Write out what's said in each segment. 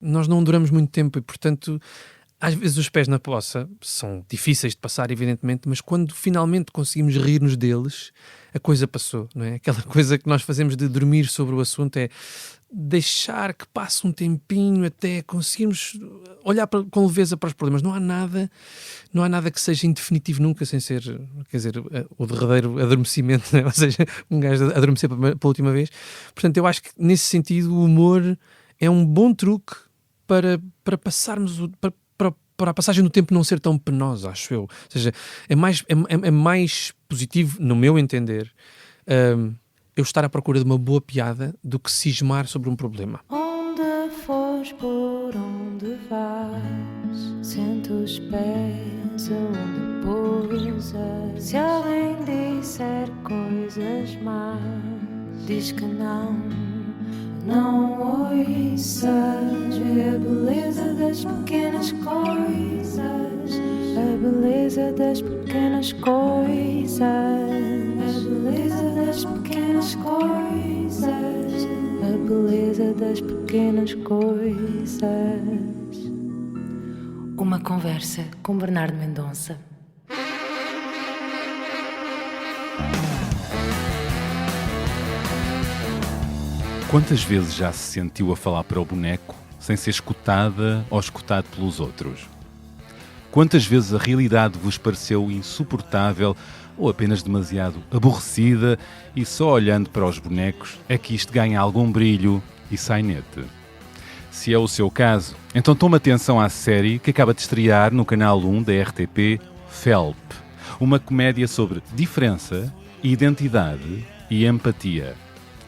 nós não duramos muito tempo e, portanto, às vezes os pés na poça são difíceis de passar, evidentemente, mas quando finalmente conseguimos rir-nos deles, a coisa passou, não é? Aquela coisa que nós fazemos de dormir sobre o assunto é deixar que passe um tempinho até conseguirmos olhar com leveza para os problemas. Não há nada que seja indefinitivo nunca sem ser, quer dizer, o derradeiro adormecimento, né? Ou seja, um gajo adormecer pela última vez. Portanto, eu acho que nesse sentido o humor é um bom truque para passarmos para a passagem do tempo não ser tão penosa, acho eu. Ou seja, é mais positivo, no meu entender, eu estar à procura de uma boa piada do que cismar sobre um problema. Onde fores, por onde vais, sente os pés onde pousas. Se alguém disser coisas más, diz que não ouças. Vê a beleza das pequenas coisas, a beleza das pequenas coisas, a beleza das pequenas coisas, a beleza das pequenas coisas. Uma conversa com Bernardo Mendonça. Quantas vezes já se sentiu a falar para o boneco sem ser escutada ou escutado pelos outros? Quantas vezes a realidade vos pareceu insuportável ou apenas demasiado aborrecida e só olhando para os bonecos é que isto ganha algum brilho e sainete? Se é o seu caso, então tome atenção à série que acaba de estrear no canal 1 da RTP, Felp, uma comédia sobre diferença, identidade e empatia.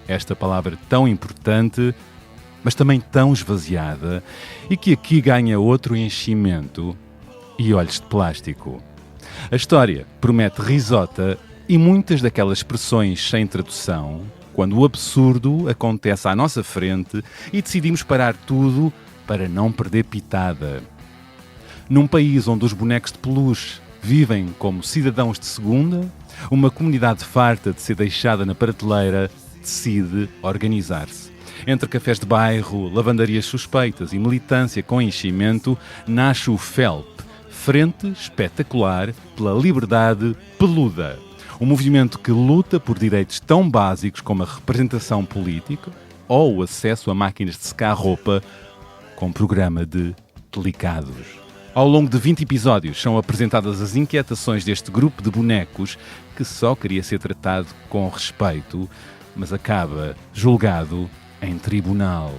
Esta palavra tão importante, mas também tão esvaziada, e que aqui ganha outro enchimento e olhos de plástico. A história promete risota e muitas daquelas expressões sem tradução, quando o absurdo acontece à nossa frente e decidimos parar tudo para não perder pitada. Num país onde os bonecos de peluche vivem como cidadãos de segunda, uma comunidade farta de ser deixada na prateleira decide organizar-se. Entre cafés de bairro, lavandarias suspeitas e militância com enchimento, nasce o FELP, Frente Espetacular pela Liberdade Peluda. Um movimento que luta por direitos tão básicos como a representação política ou o acesso a máquinas de secar roupa com programa de delicados. Ao longo de 20 episódios são apresentadas as inquietações deste grupo de bonecos que só queria ser tratado com respeito, mas acaba julgado em tribunal.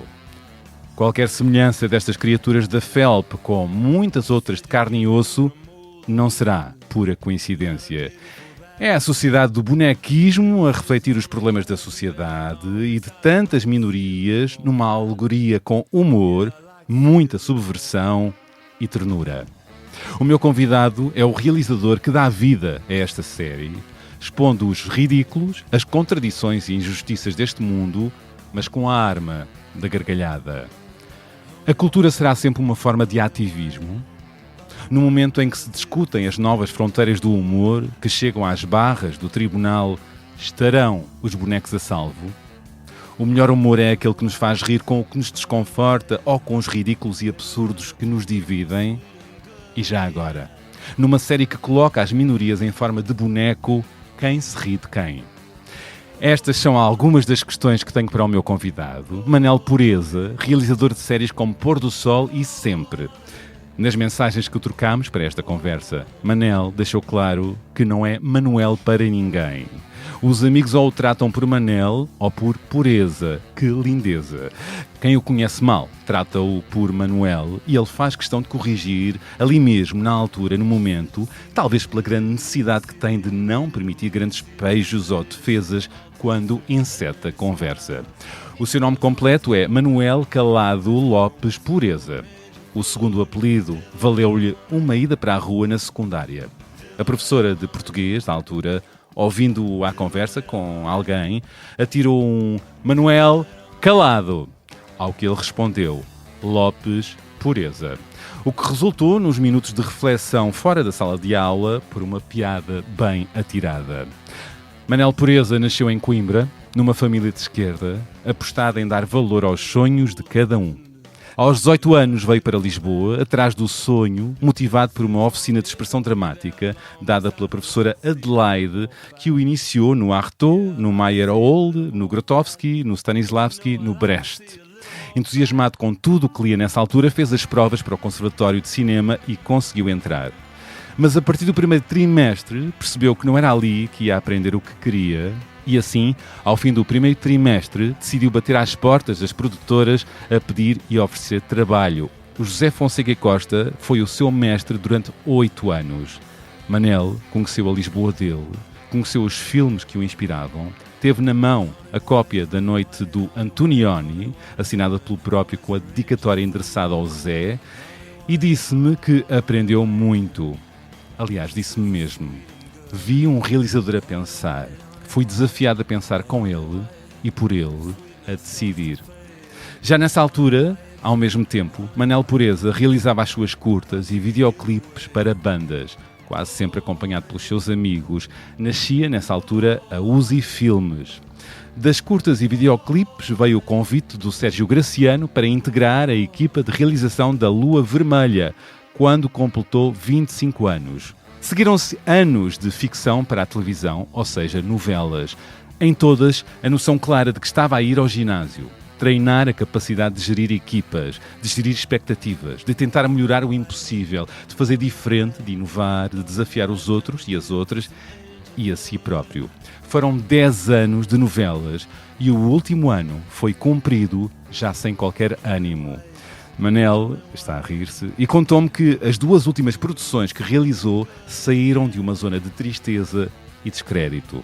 Qualquer semelhança destas criaturas da Felp com muitas outras de carne e osso não será pura coincidência. É a sociedade do bonequismo a refletir os problemas da sociedade e de tantas minorias numa alegoria com humor, muita subversão e ternura. O meu convidado é o realizador que dá vida a esta série, expondo os ridículos, as contradições e injustiças deste mundo, mas com a arma da gargalhada. A cultura será sempre uma forma de ativismo? No momento em que se discutem as novas fronteiras do humor, que chegam às barras do tribunal, estarão os bonecos a salvo? O melhor humor é aquele que nos faz rir com o que nos desconforta ou com os ridículos e absurdos que nos dividem? E já agora, numa série que coloca as minorias em forma de boneco, quem se ri de quem? Estas são algumas das questões que tenho para o meu convidado, Manel Pureza, realizador de séries como Pôr do Sol e Sempre. Nas mensagens que trocámos para esta conversa, Manel deixou claro que não é Manuel para ninguém. Os amigos ou o tratam por Manel ou por Pureza. Que lindeza! Quem o conhece mal trata-o por Manuel e ele faz questão de corrigir ali mesmo, na altura, no momento, talvez pela grande necessidade que tem de não permitir grandes beijos ou defesas quando enceta a conversa. O seu nome completo é Manuel Calado Lopes Pureza. O segundo apelido valeu-lhe uma ida para a rua na secundária. A professora de português, da altura, ouvindo-o à conversa com alguém, atirou um Manuel Calado, ao que ele respondeu Lopes Pureza. O que resultou nos minutos de reflexão fora da sala de aula por uma piada bem atirada. Manel Pureza nasceu em Coimbra, numa família de esquerda, apostada em dar valor aos sonhos de cada um. Aos 18 anos veio para Lisboa, atrás do sonho, motivado por uma oficina de expressão dramática dada pela professora Adelaide, que o iniciou no Artaud, no Meyerhold, no Grotowski, no Stanislavski, no Brecht. Entusiasmado com tudo o que lia nessa altura, fez as provas para o Conservatório de Cinema e conseguiu entrar. Mas a partir do primeiro trimestre percebeu que não era ali que ia aprender o que queria e assim, ao fim do primeiro trimestre, decidiu bater às portas das produtoras a pedir e oferecer trabalho. O José Fonseca Costa foi o seu mestre durante 8 anos. Manel conheceu a Lisboa dele, conheceu os filmes que o inspiravam, teve na mão a cópia da Noite do Antonioni, assinada pelo próprio com a dedicatória endereçada ao Zé, e disse-me que aprendeu muito. Aliás, disse-me mesmo. Vi um realizador a pensar. Fui desafiado a pensar com ele e por ele a decidir. Já nessa altura, ao mesmo tempo, Manel Pureza realizava as suas curtas e videoclipes para bandas, quase sempre acompanhado pelos seus amigos. Nascia, nessa altura, a Uzi Filmes. Das curtas e videoclipes veio o convite do Sérgio Graciano para integrar a equipa de realização da Lua Vermelha, quando completou 25 anos. Seguiram-se anos de ficção para a televisão, ou seja, novelas. Em todas, a noção clara de que estava a ir ao ginásio, treinar a capacidade de gerir equipas, de gerir expectativas, de tentar melhorar o impossível, de fazer diferente, de inovar, de desafiar os outros e as outras e a si próprio. Foram 10 anos de novelas e o último ano foi cumprido já sem qualquer ânimo. Manel está a rir-se e contou-me que as 2 últimas produções que realizou saíram de uma zona de tristeza e descrédito.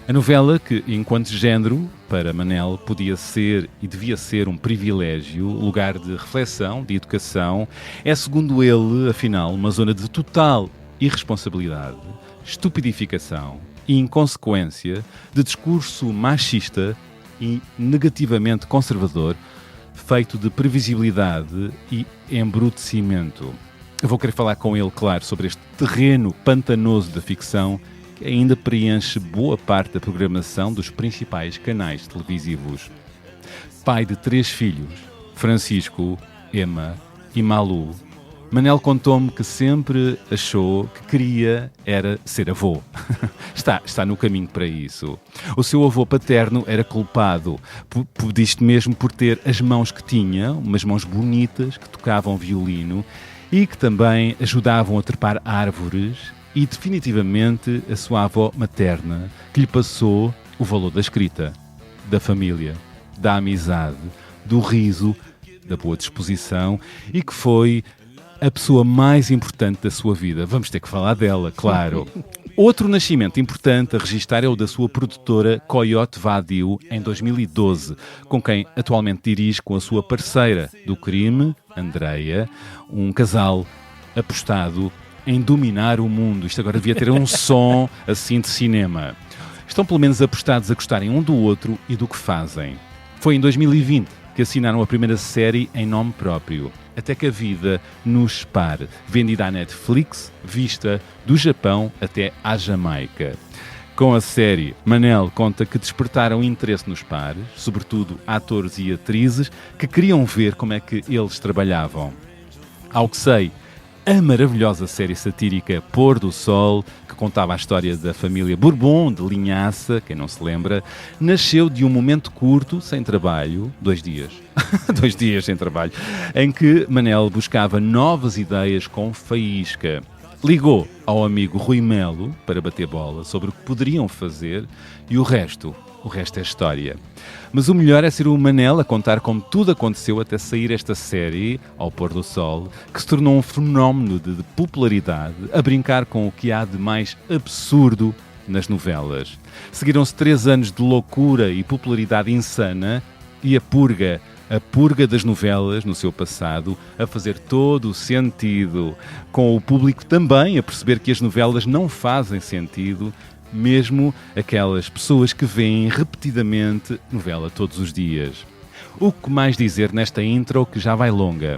A novela, que enquanto género, para Manel, podia ser e devia ser um privilégio, lugar de reflexão, de educação, é, segundo ele, afinal, uma zona de total irresponsabilidade, estupidificação e inconsequência, de discurso machista e negativamente conservador, feito de previsibilidade e embrutecimento. Eu vou querer falar com ele, claro, sobre este terreno pantanoso da ficção que ainda preenche boa parte da programação dos principais canais televisivos. Pai de 3 filhos, Francisco, Emma e Malu, Manel contou-me que sempre achou que queria era ser avô. Está no caminho para isso. O seu avô paterno era culpado, disto mesmo por ter as mãos que tinha, umas mãos bonitas que tocavam violino e que também ajudavam a trepar árvores, e definitivamente a sua avó materna, que lhe passou o valor da escrita, da família, da amizade, do riso, da boa disposição e que foi a pessoa mais importante da sua vida. Vamos ter que falar dela, claro. Outro nascimento importante a registar é o da sua produtora Coyote Vadio, em 2012, com quem atualmente dirige com a sua parceira do crime, Andreia, um casal apostado em dominar o mundo. Isto agora devia ter um som assim de cinema. Estão pelo menos apostados a gostarem um do outro e do que fazem. Foi em 2020 que assinaram a primeira série em nome próprio, Até que a Vida nos Pare, vendida à Netflix, vista do Japão até à Jamaica. Com a série, Manel conta que despertaram interesse nos pares, sobretudo atores e atrizes, que queriam ver como é que eles trabalhavam. Ao que sei, a maravilhosa série satírica Pôr do Sol, que contava a história da família Bourbon de Linhaça, quem não se lembra, nasceu de um momento curto, sem trabalho, 2 dias, 2 dias sem trabalho, em que Manel buscava novas ideias com faísca. Ligou ao amigo Rui Melo para bater bola sobre o que poderiam fazer e o resto é história. Mas o melhor é ser o Manel a contar como tudo aconteceu até sair esta série, Ao Pôr do Sol, que se tornou um fenómeno de popularidade, a brincar com o que há de mais absurdo nas novelas. Seguiram-se 3 anos de loucura e popularidade insana e a purga das novelas no seu passado a fazer todo o sentido, com o público também a perceber que as novelas não fazem sentido, mesmo aquelas pessoas que veem repetidamente novela todos os dias. O que mais dizer nesta intro que já vai longa?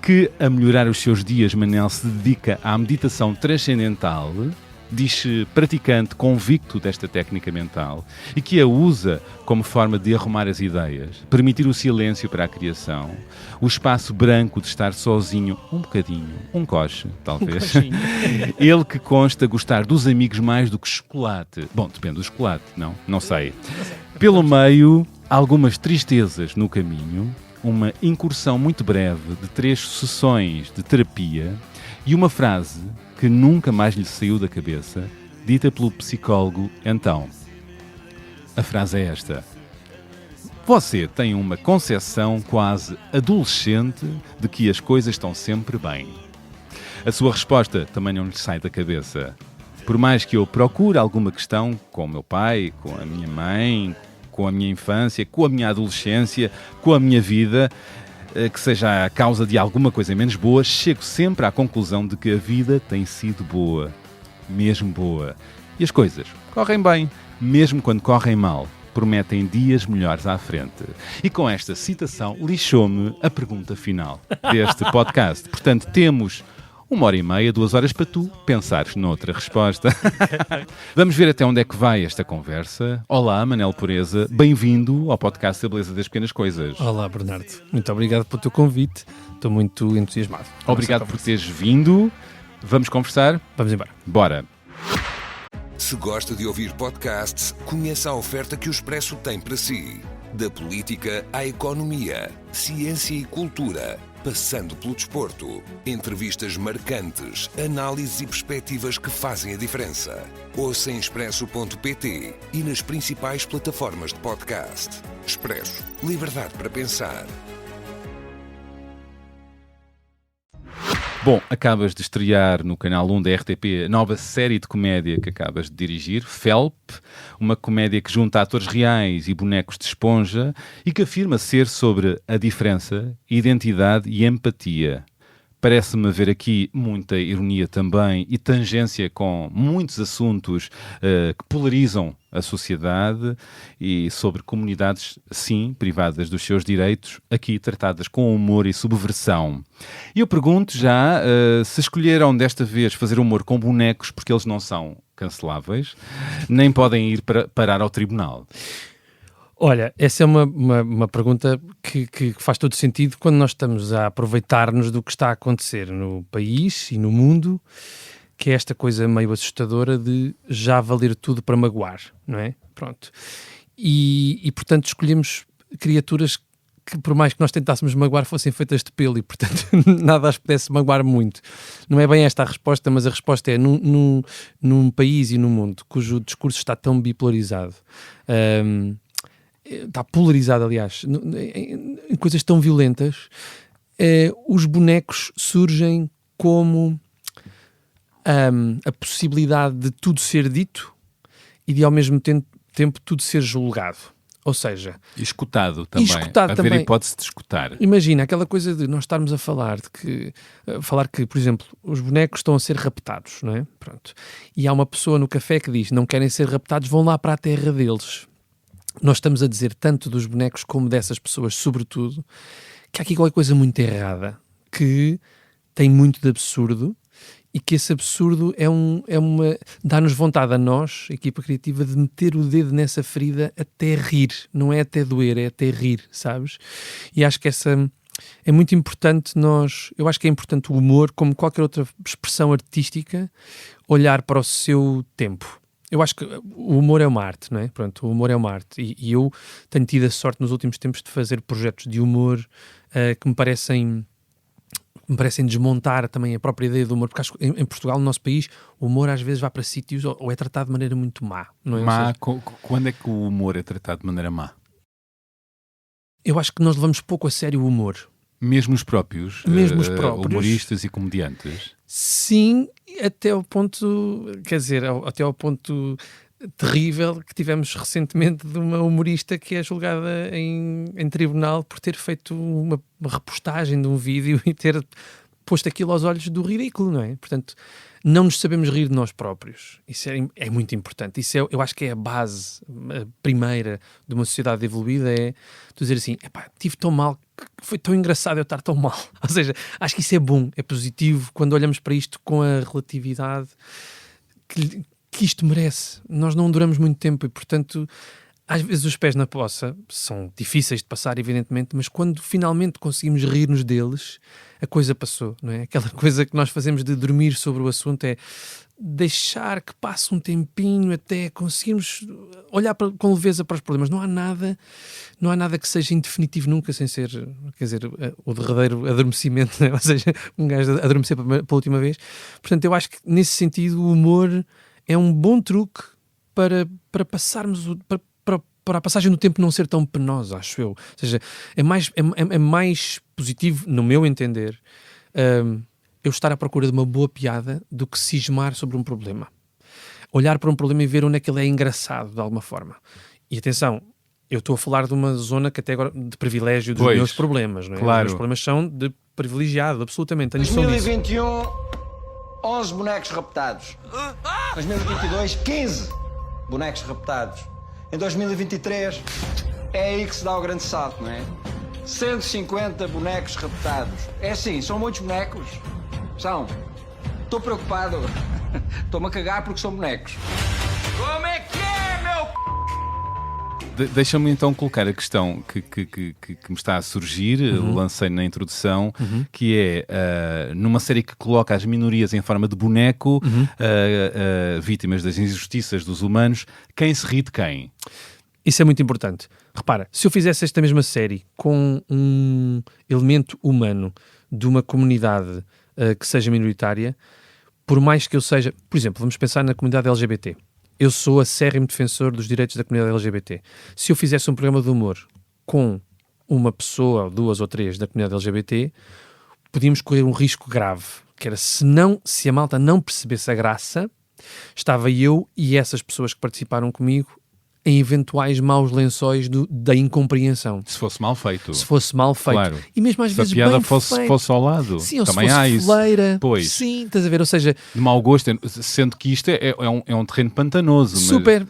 Que a melhorar os seus dias, Manel se dedica à meditação transcendental diz-se praticante convicto desta técnica mental e que a usa como forma de arrumar as ideias, permitir o silêncio para a criação, o espaço branco de estar sozinho, um bocadinho, um coche, talvez. Ele que consta gostar dos amigos mais do que chocolate. Bom, depende do chocolate, não sei. Pelo meio, algumas tristezas no caminho, uma incursão muito breve de 3 sessões de terapia e uma frase que nunca mais lhe saiu da cabeça, dita pelo psicólogo então. A frase é esta: você tem uma concepção quase adolescente de que as coisas estão sempre bem. A sua resposta também não lhe sai da cabeça. Por mais que eu procure alguma questão com o meu pai, com a minha mãe, com a minha infância, com a minha adolescência, com a minha vida, que seja a causa de alguma coisa menos boa, chego sempre à conclusão de que a vida tem sido boa, mesmo boa. E as coisas correm bem, mesmo quando correm mal, prometem dias melhores à frente. E com esta citação lixou-me a pergunta final deste podcast. Portanto, temos 1h30, 2 horas para tu pensares noutra resposta. Vamos ver até onde é que vai esta conversa. Olá, Manel Pureza. Bem-vindo ao podcast A Beleza das Pequenas Coisas. Olá, Bernardo. Muito obrigado pelo teu convite. Estou muito entusiasmado. Obrigado por teres vindo. Vamos conversar? Vamos embora. Bora. Se gosta de ouvir podcasts, conheça a oferta que o Expresso tem para si. Da política à economia, ciência e cultura, passando pelo desporto. Entrevistas marcantes, análises e perspectivas que fazem a diferença. Ouça em expresso.pt e nas principais plataformas de podcast. Expresso. Liberdade para pensar. Bom, acabas de estrear no Canal 1 da RTP a nova série de comédia que acabas de dirigir, Felp, uma comédia que junta atores reais e bonecos de esponja e que afirma ser sobre a diferença, identidade e empatia. Parece-me haver aqui muita ironia também e tangência com muitos assuntos que polarizam a sociedade e sobre comunidades, sim, privadas dos seus direitos, aqui tratadas com humor e subversão. E eu pergunto já se escolheram desta vez fazer humor com bonecos porque eles não são canceláveis, nem podem ir parar ao tribunal. Olha, essa é uma pergunta que faz todo sentido quando nós estamos a aproveitar-nos do que está a acontecer no país e no mundo, que é esta coisa meio assustadora de já valer tudo para magoar, não é? Pronto. E portanto, escolhemos criaturas que, por mais que nós tentássemos magoar, fossem feitas de pelo e, portanto, nada as pudesse magoar muito. Não é bem esta a resposta, mas a resposta é num país e num mundo cujo discurso está tão bipolarizado, está polarizado, aliás, em coisas tão violentas, os bonecos surgem como a possibilidade de tudo ser dito e de, ao mesmo tempo, tudo ser julgado. Ou seja... E escutado também. Haver hipótese de escutar. Imagina, aquela coisa de nós estarmos a falar que, por exemplo, os bonecos estão a ser raptados, não é? Pronto. E há uma pessoa no café que diz, não querem ser raptados, vão lá para a terra deles. Nós estamos a dizer tanto dos bonecos como dessas pessoas, sobretudo, que há aqui qualquer coisa muito errada, que tem muito de absurdo e que esse absurdo dá-nos vontade a nós, a equipa criativa, de meter o dedo nessa ferida até rir. Não é até doer, é até rir, sabes? E acho que é muito importante eu acho que é importante o humor, como qualquer outra expressão artística, olhar para o seu tempo. Eu acho que o humor é uma arte, não é? Pronto, o humor é uma arte. E eu tenho tido a sorte nos últimos tempos de fazer projetos de humor que me parecem desmontar também a própria ideia do humor. Porque acho que em Portugal, no nosso país, o humor às vezes vai para sítios ou é tratado de maneira muito má. Não é? Má? Quando é que o humor é tratado de maneira má? Eu acho que nós levamos pouco a sério o humor. Mesmo os próprios humoristas e comediantes? Sim, até ao ponto terrível que tivemos recentemente de uma humorista que é julgada em tribunal por ter feito uma repostagem de um vídeo e ter posto aquilo aos olhos do ridículo, não é? Portanto, não nos sabemos rir de nós próprios. Isso é muito importante. Eu acho que é a base primeira de uma sociedade evoluída, é tu dizer assim, tive tão mal, foi tão engraçado eu estar tão mal. Ou seja, acho que isso é bom, é positivo, quando olhamos para isto com a relatividade, que isto merece. Nós não duramos muito tempo e, portanto, às vezes os pés na poça são difíceis de passar, evidentemente, mas quando finalmente conseguimos rir-nos deles, a coisa passou, não é? Aquela coisa que nós fazemos de dormir sobre o assunto é deixar que passe um tempinho até conseguirmos olhar com leveza para os problemas. Não há nada que seja indefinitivo nunca sem ser, quer dizer, o derradeiro adormecimento, né? Ou seja, um gajo adormecer pela última vez. Portanto, eu acho que nesse sentido o humor é um bom truque para passarmos para a passagem do tempo não ser tão penosa, acho eu. Ou seja, é mais positivo, no meu entender, eu estar à procura de uma boa piada do que cismar sobre um problema. Olhar para um problema e ver onde é que ele é engraçado, de alguma forma. E atenção, eu estou a falar de uma zona que até agora de privilégio dos meus problemas, não é? Claro. Os meus problemas são de privilegiado, absolutamente. Tenho noção disso. 2021, 11 bonecos raptados. 2022, 15 bonecos raptados. Em 2023, é aí que se dá o grande salto, não é? 150 bonecos raptados. É assim, são muitos bonecos. São. Estou preocupado. Estou-me a cagar porque são bonecos. Como é que é, meu... Deixa-me então colocar a questão que me está a surgir, lancei na introdução, que é, numa série que coloca as minorias em forma de boneco, vítimas das injustiças dos humanos, quem se ri de quem? Isso é muito importante. Repara, se eu fizesse esta mesma série com um elemento humano de uma comunidade que seja minoritária, por mais que eu seja... Por exemplo, vamos pensar na comunidade LGBT. Eu sou acérrimo defensor dos direitos da comunidade LGBT. Se eu fizesse um programa de humor com uma pessoa, ou duas ou três da comunidade LGBT, podíamos correr um risco grave, que era se a malta não percebesse a graça, estava eu e essas pessoas que participaram comigo em eventuais maus lençóis da incompreensão. Se fosse mal feito. Se fosse mal feito. Claro. E mesmo às se vezes a piada bem fosse ao lado. Sim, ou também se há fosse isso. foleira. Pois. Sim, estás a ver? Ou seja... De mau gosto, sendo que isto é um terreno pantanoso.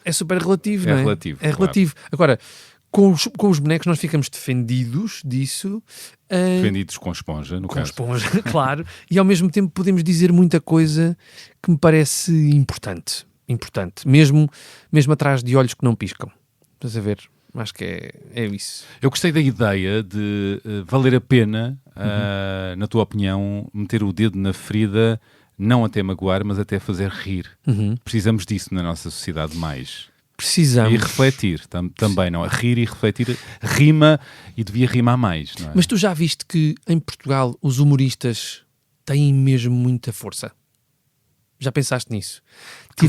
É super relativo, não é? Relativo, é relativo. Agora, com os bonecos nós ficamos defendidos disso. Defendidos com esponja, no caso. Com esponja, claro. E ao mesmo tempo podemos dizer muita coisa que me parece importante. Mesmo atrás de olhos que não piscam. Estás a ver? Acho que é isso. Eu gostei da ideia de valer a pena, na tua opinião, meter o dedo na ferida, não até magoar, mas até fazer rir. Precisamos disso na nossa sociedade mais. Precisamos. E refletir também, não é? Rir e refletir rima e devia rimar mais, não é? Mas tu já viste que em Portugal os humoristas têm mesmo muita força? Já pensaste nisso? Que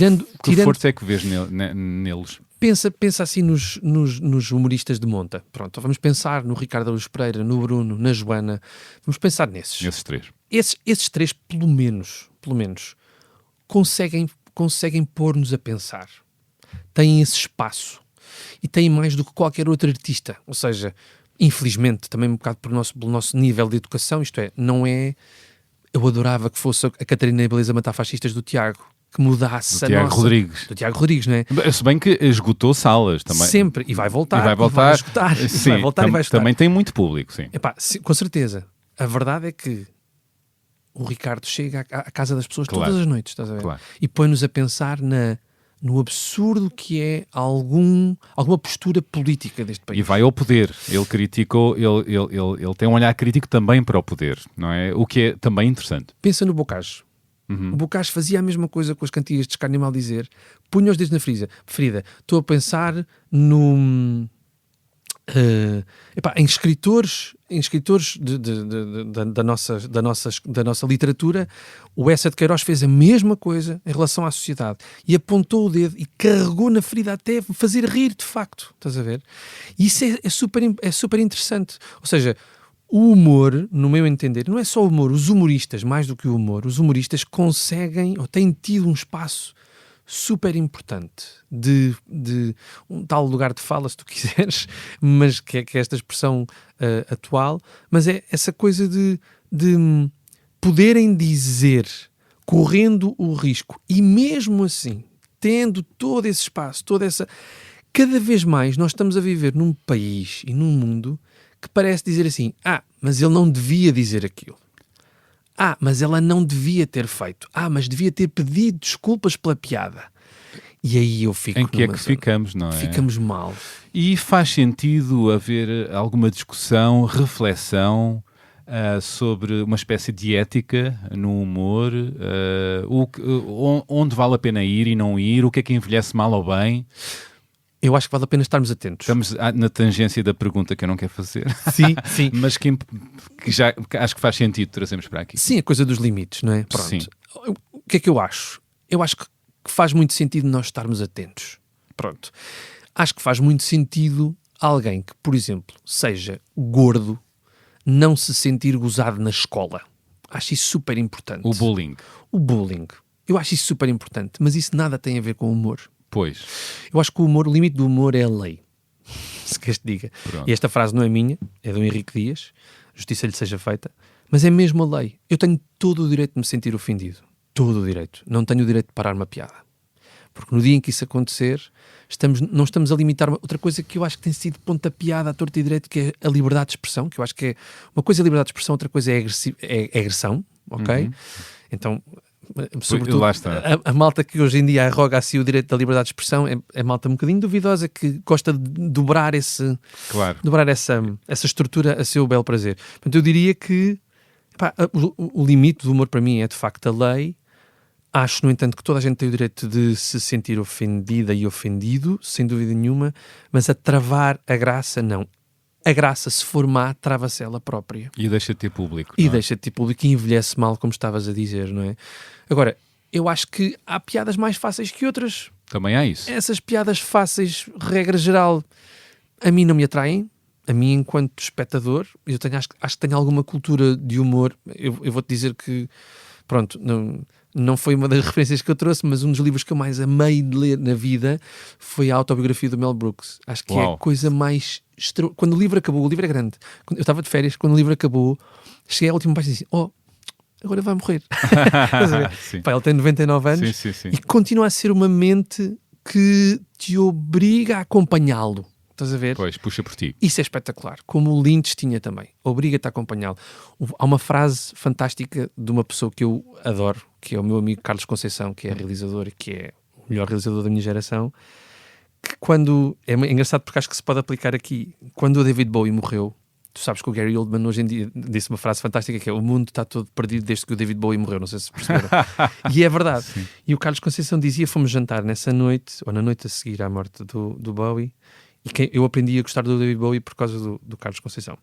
força é que vês neles? Pensa assim nos humoristas de monta. Pronto, vamos pensar no Ricardo Araújo Pereira, no Bruno, na Joana. Vamos pensar nesses. Nesses três. Esses três, pelo menos, conseguem pôr-nos a pensar. Têm esse espaço. E têm mais do que qualquer outro artista. Ou seja, infelizmente, também um bocado pelo nosso nível de educação, isto é, não é... Eu adorava que fosse a Catarina e a Beleza Matar Fascistas do Tiago. Que mudasse do Tiago Rodrigues. Do Tiago Rodrigues, não é? Se bem que esgotou salas também. Sempre. E vai voltar. E vai esgotar. Sim, vai voltar e vai esgotar. Também tem muito público, sim. Epá, com certeza. A verdade é que o Ricardo chega à casa das pessoas todas as noites, estás a ver? Claro. E põe-nos a pensar no absurdo que é alguma postura política deste país. E vai ao poder. Ele criticou, ele tem um olhar crítico também para o poder, não é? O que é também interessante. Pensa no Bocage. O Bocage fazia a mesma coisa com as cantigas de Descarne e Maldizer, punha os dedos na ferida. Estou a pensar em escritores da nossa literatura. O Essa de Queiroz fez a mesma coisa em relação à sociedade e apontou o dedo e carregou na ferida até fazer rir de facto, estás a ver? E isso é super interessante. Ou seja, o humor, no meu entender, não é só o humor, os humoristas, mais do que o humor, os humoristas conseguem ou têm tido um espaço super importante de um tal lugar de fala, se tu quiseres, mas que é esta expressão atual, mas é essa coisa de poderem dizer, correndo o risco, e mesmo assim, tendo todo esse espaço, cada vez mais nós estamos a viver num país e num mundo que parece dizer assim, mas ele não devia dizer aquilo. mas ela não devia ter feito. Mas devia ter pedido desculpas pela piada. E aí eu fico... Em que é numa que zona. ficamos, não é? Ficamos mal. E faz sentido haver alguma discussão, reflexão sobre uma espécie de ética no humor, onde vale a pena ir e não ir, o que é que envelhece mal ou bem? Eu acho que vale a pena estarmos atentos. Estamos na tangência da pergunta que eu não quero fazer. Sim, sim. Mas que já acho que faz sentido trazermos para aqui. Sim, a coisa dos limites, não é? Pronto. Sim. O que é que eu acho? Eu acho que faz muito sentido nós estarmos atentos. Pronto. Acho que faz muito sentido alguém que, por exemplo, seja gordo, não se sentir gozado na escola. Acho isso super importante. O bullying. O bullying. Eu acho isso super importante, mas isso nada tem a ver com o humor. Pois. Eu acho que o limite do humor é a lei. Se queres te diga. Pronto. E esta frase não é minha, é do Henrique Dias. Justiça lhe seja feita. Mas é mesmo a lei. Eu tenho todo o direito de me sentir ofendido. Todo o direito. Não tenho o direito de parar uma piada. Porque no dia em que isso acontecer, não estamos a limitar outra coisa que eu acho que tem sido pontapeada à torta e direito, que é a liberdade de expressão, que eu acho que é uma coisa é liberdade de expressão, outra coisa é agressão, ok? Uhum. Então, sobretudo, Lá está. a malta que hoje em dia arroga assim o direito da liberdade de expressão é malta um bocadinho duvidosa, que gosta de dobrar essa estrutura a seu belo prazer. Portanto, eu diria que o limite do humor para mim é de facto a lei. Acho, no entanto, que toda a gente tem o direito de se sentir ofendida e ofendido, sem dúvida nenhuma, mas a travar a graça, não. A graça, se for má, trava-se ela própria. E deixa de ter público. E não é? deixa de ter público e envelhece mal, como estavas a dizer, não é? Agora, eu acho que há piadas mais fáceis que outras. Também há isso. Essas piadas fáceis, regra geral, a mim não me atraem. A mim, enquanto espectador, acho que tenho alguma cultura de humor. Eu vou-te dizer que, pronto, não foi uma das referências que eu trouxe, mas um dos livros que eu mais amei de ler na vida foi a autobiografia do Mel Brooks. Acho que é a coisa mais... Quando o livro acabou, o livro é grande. Eu estava de férias, quando o livro acabou, cheguei à última página e disse, agora vai morrer. Pá, ele tem 99 anos sim. e continua a ser uma mente que te obriga a acompanhá-lo. Estás a ver? Pois, puxa por ti. Isso é espetacular, como o Lynch tinha também. Obriga-te a acompanhá-lo. Há uma frase fantástica de uma pessoa que eu adoro, que é o meu amigo Carlos Conceição, que é realizador e que é o melhor realizador da minha geração, que quando... É engraçado porque acho que se pode aplicar aqui. Quando o David Bowie morreu, tu sabes que o Gary Oldman hoje em dia disse uma frase fantástica que é: o mundo está todo perdido desde que o David Bowie morreu, não sei se perceberam. E é verdade. Sim. E o Carlos Conceição dizia, fomos jantar nessa noite, ou na noite a seguir à morte do Bowie, e eu aprendi a gostar do David Bowie por causa do Carlos Conceição.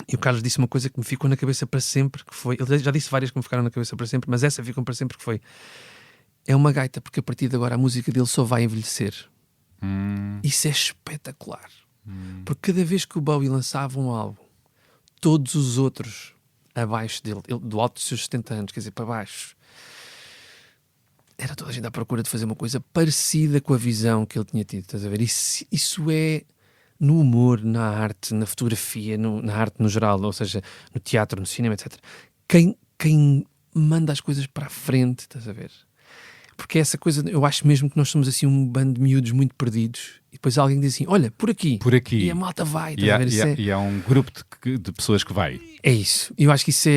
E o Carlos disse uma coisa que me ficou na cabeça para sempre, que foi... Ele já disse várias que me ficaram na cabeça para sempre, mas essa ficou para sempre, que foi: é uma gaita, porque a partir de agora a música dele só vai envelhecer. Isso é espetacular. Porque cada vez que o Bowie lançava um álbum, todos os outros abaixo dele, do alto dos seus 70 anos, quer dizer, para baixo, era toda a gente à procura de fazer uma coisa parecida com a visão que ele tinha tido, estás a ver? Isso é no humor, na arte, na fotografia, na arte no geral, ou seja, no teatro, no cinema, etc. Quem manda as coisas para a frente, estás a ver? Porque essa coisa, eu acho mesmo que nós somos assim um bando de miúdos muito perdidos, e depois alguém diz assim: olha, por aqui. E a malta vai, estás a ver? E há um grupo de pessoas que vai. É isso. Eu acho que isso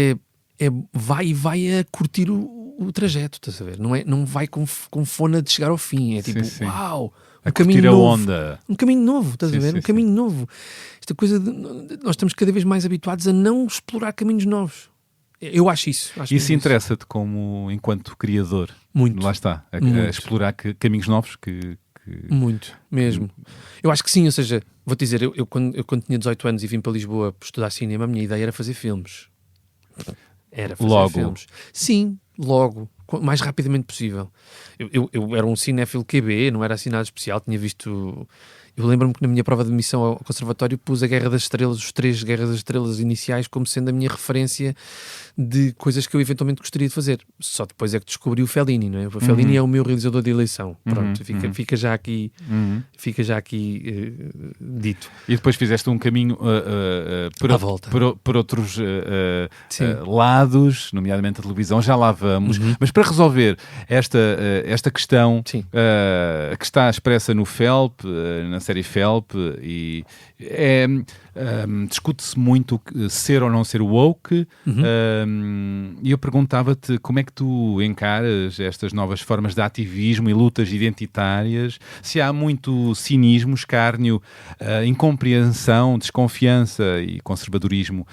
vai a curtir o trajeto, estás a ver? Não vai com fona de chegar ao fim. É tipo, sim. uau, a caminho novo. Onda. Um caminho novo, estás a ver? Caminho novo. Esta coisa nós estamos cada vez mais habituados a não explorar caminhos novos. Eu acho isso. Isso interessa-te como enquanto criador? Muito. Lá está, a explorar caminhos novos que... Muito, mesmo. Eu acho que sim, ou seja, vou-te dizer, eu quando tinha 18 anos e vim para Lisboa para estudar cinema, a minha ideia era fazer filmes. Era fazer filmes. Sim, logo, o mais rapidamente possível. Eu era um cinéfilo QB, não era assim nada especial, tinha visto... Eu lembro-me que na minha prova de admissão ao conservatório pus a Guerra das Estrelas, os 3 Guerras das Estrelas iniciais, como sendo a minha referência de coisas que eu eventualmente gostaria de fazer. Só depois é que descobri o Fellini, não é? O Fellini é o meu realizador de eleição. Pronto, fica já aqui, dito. E depois fizeste um caminho por outros lados, nomeadamente a televisão, já lá vamos. Mas para resolver esta questão que está expressa no FELP, na série Felp e discute-se muito ser ou não ser woke. E eu perguntava-te como é que tu encaras estas novas formas de ativismo e lutas identitárias, se há muito cinismo, escárnio, incompreensão, desconfiança e conservadorismo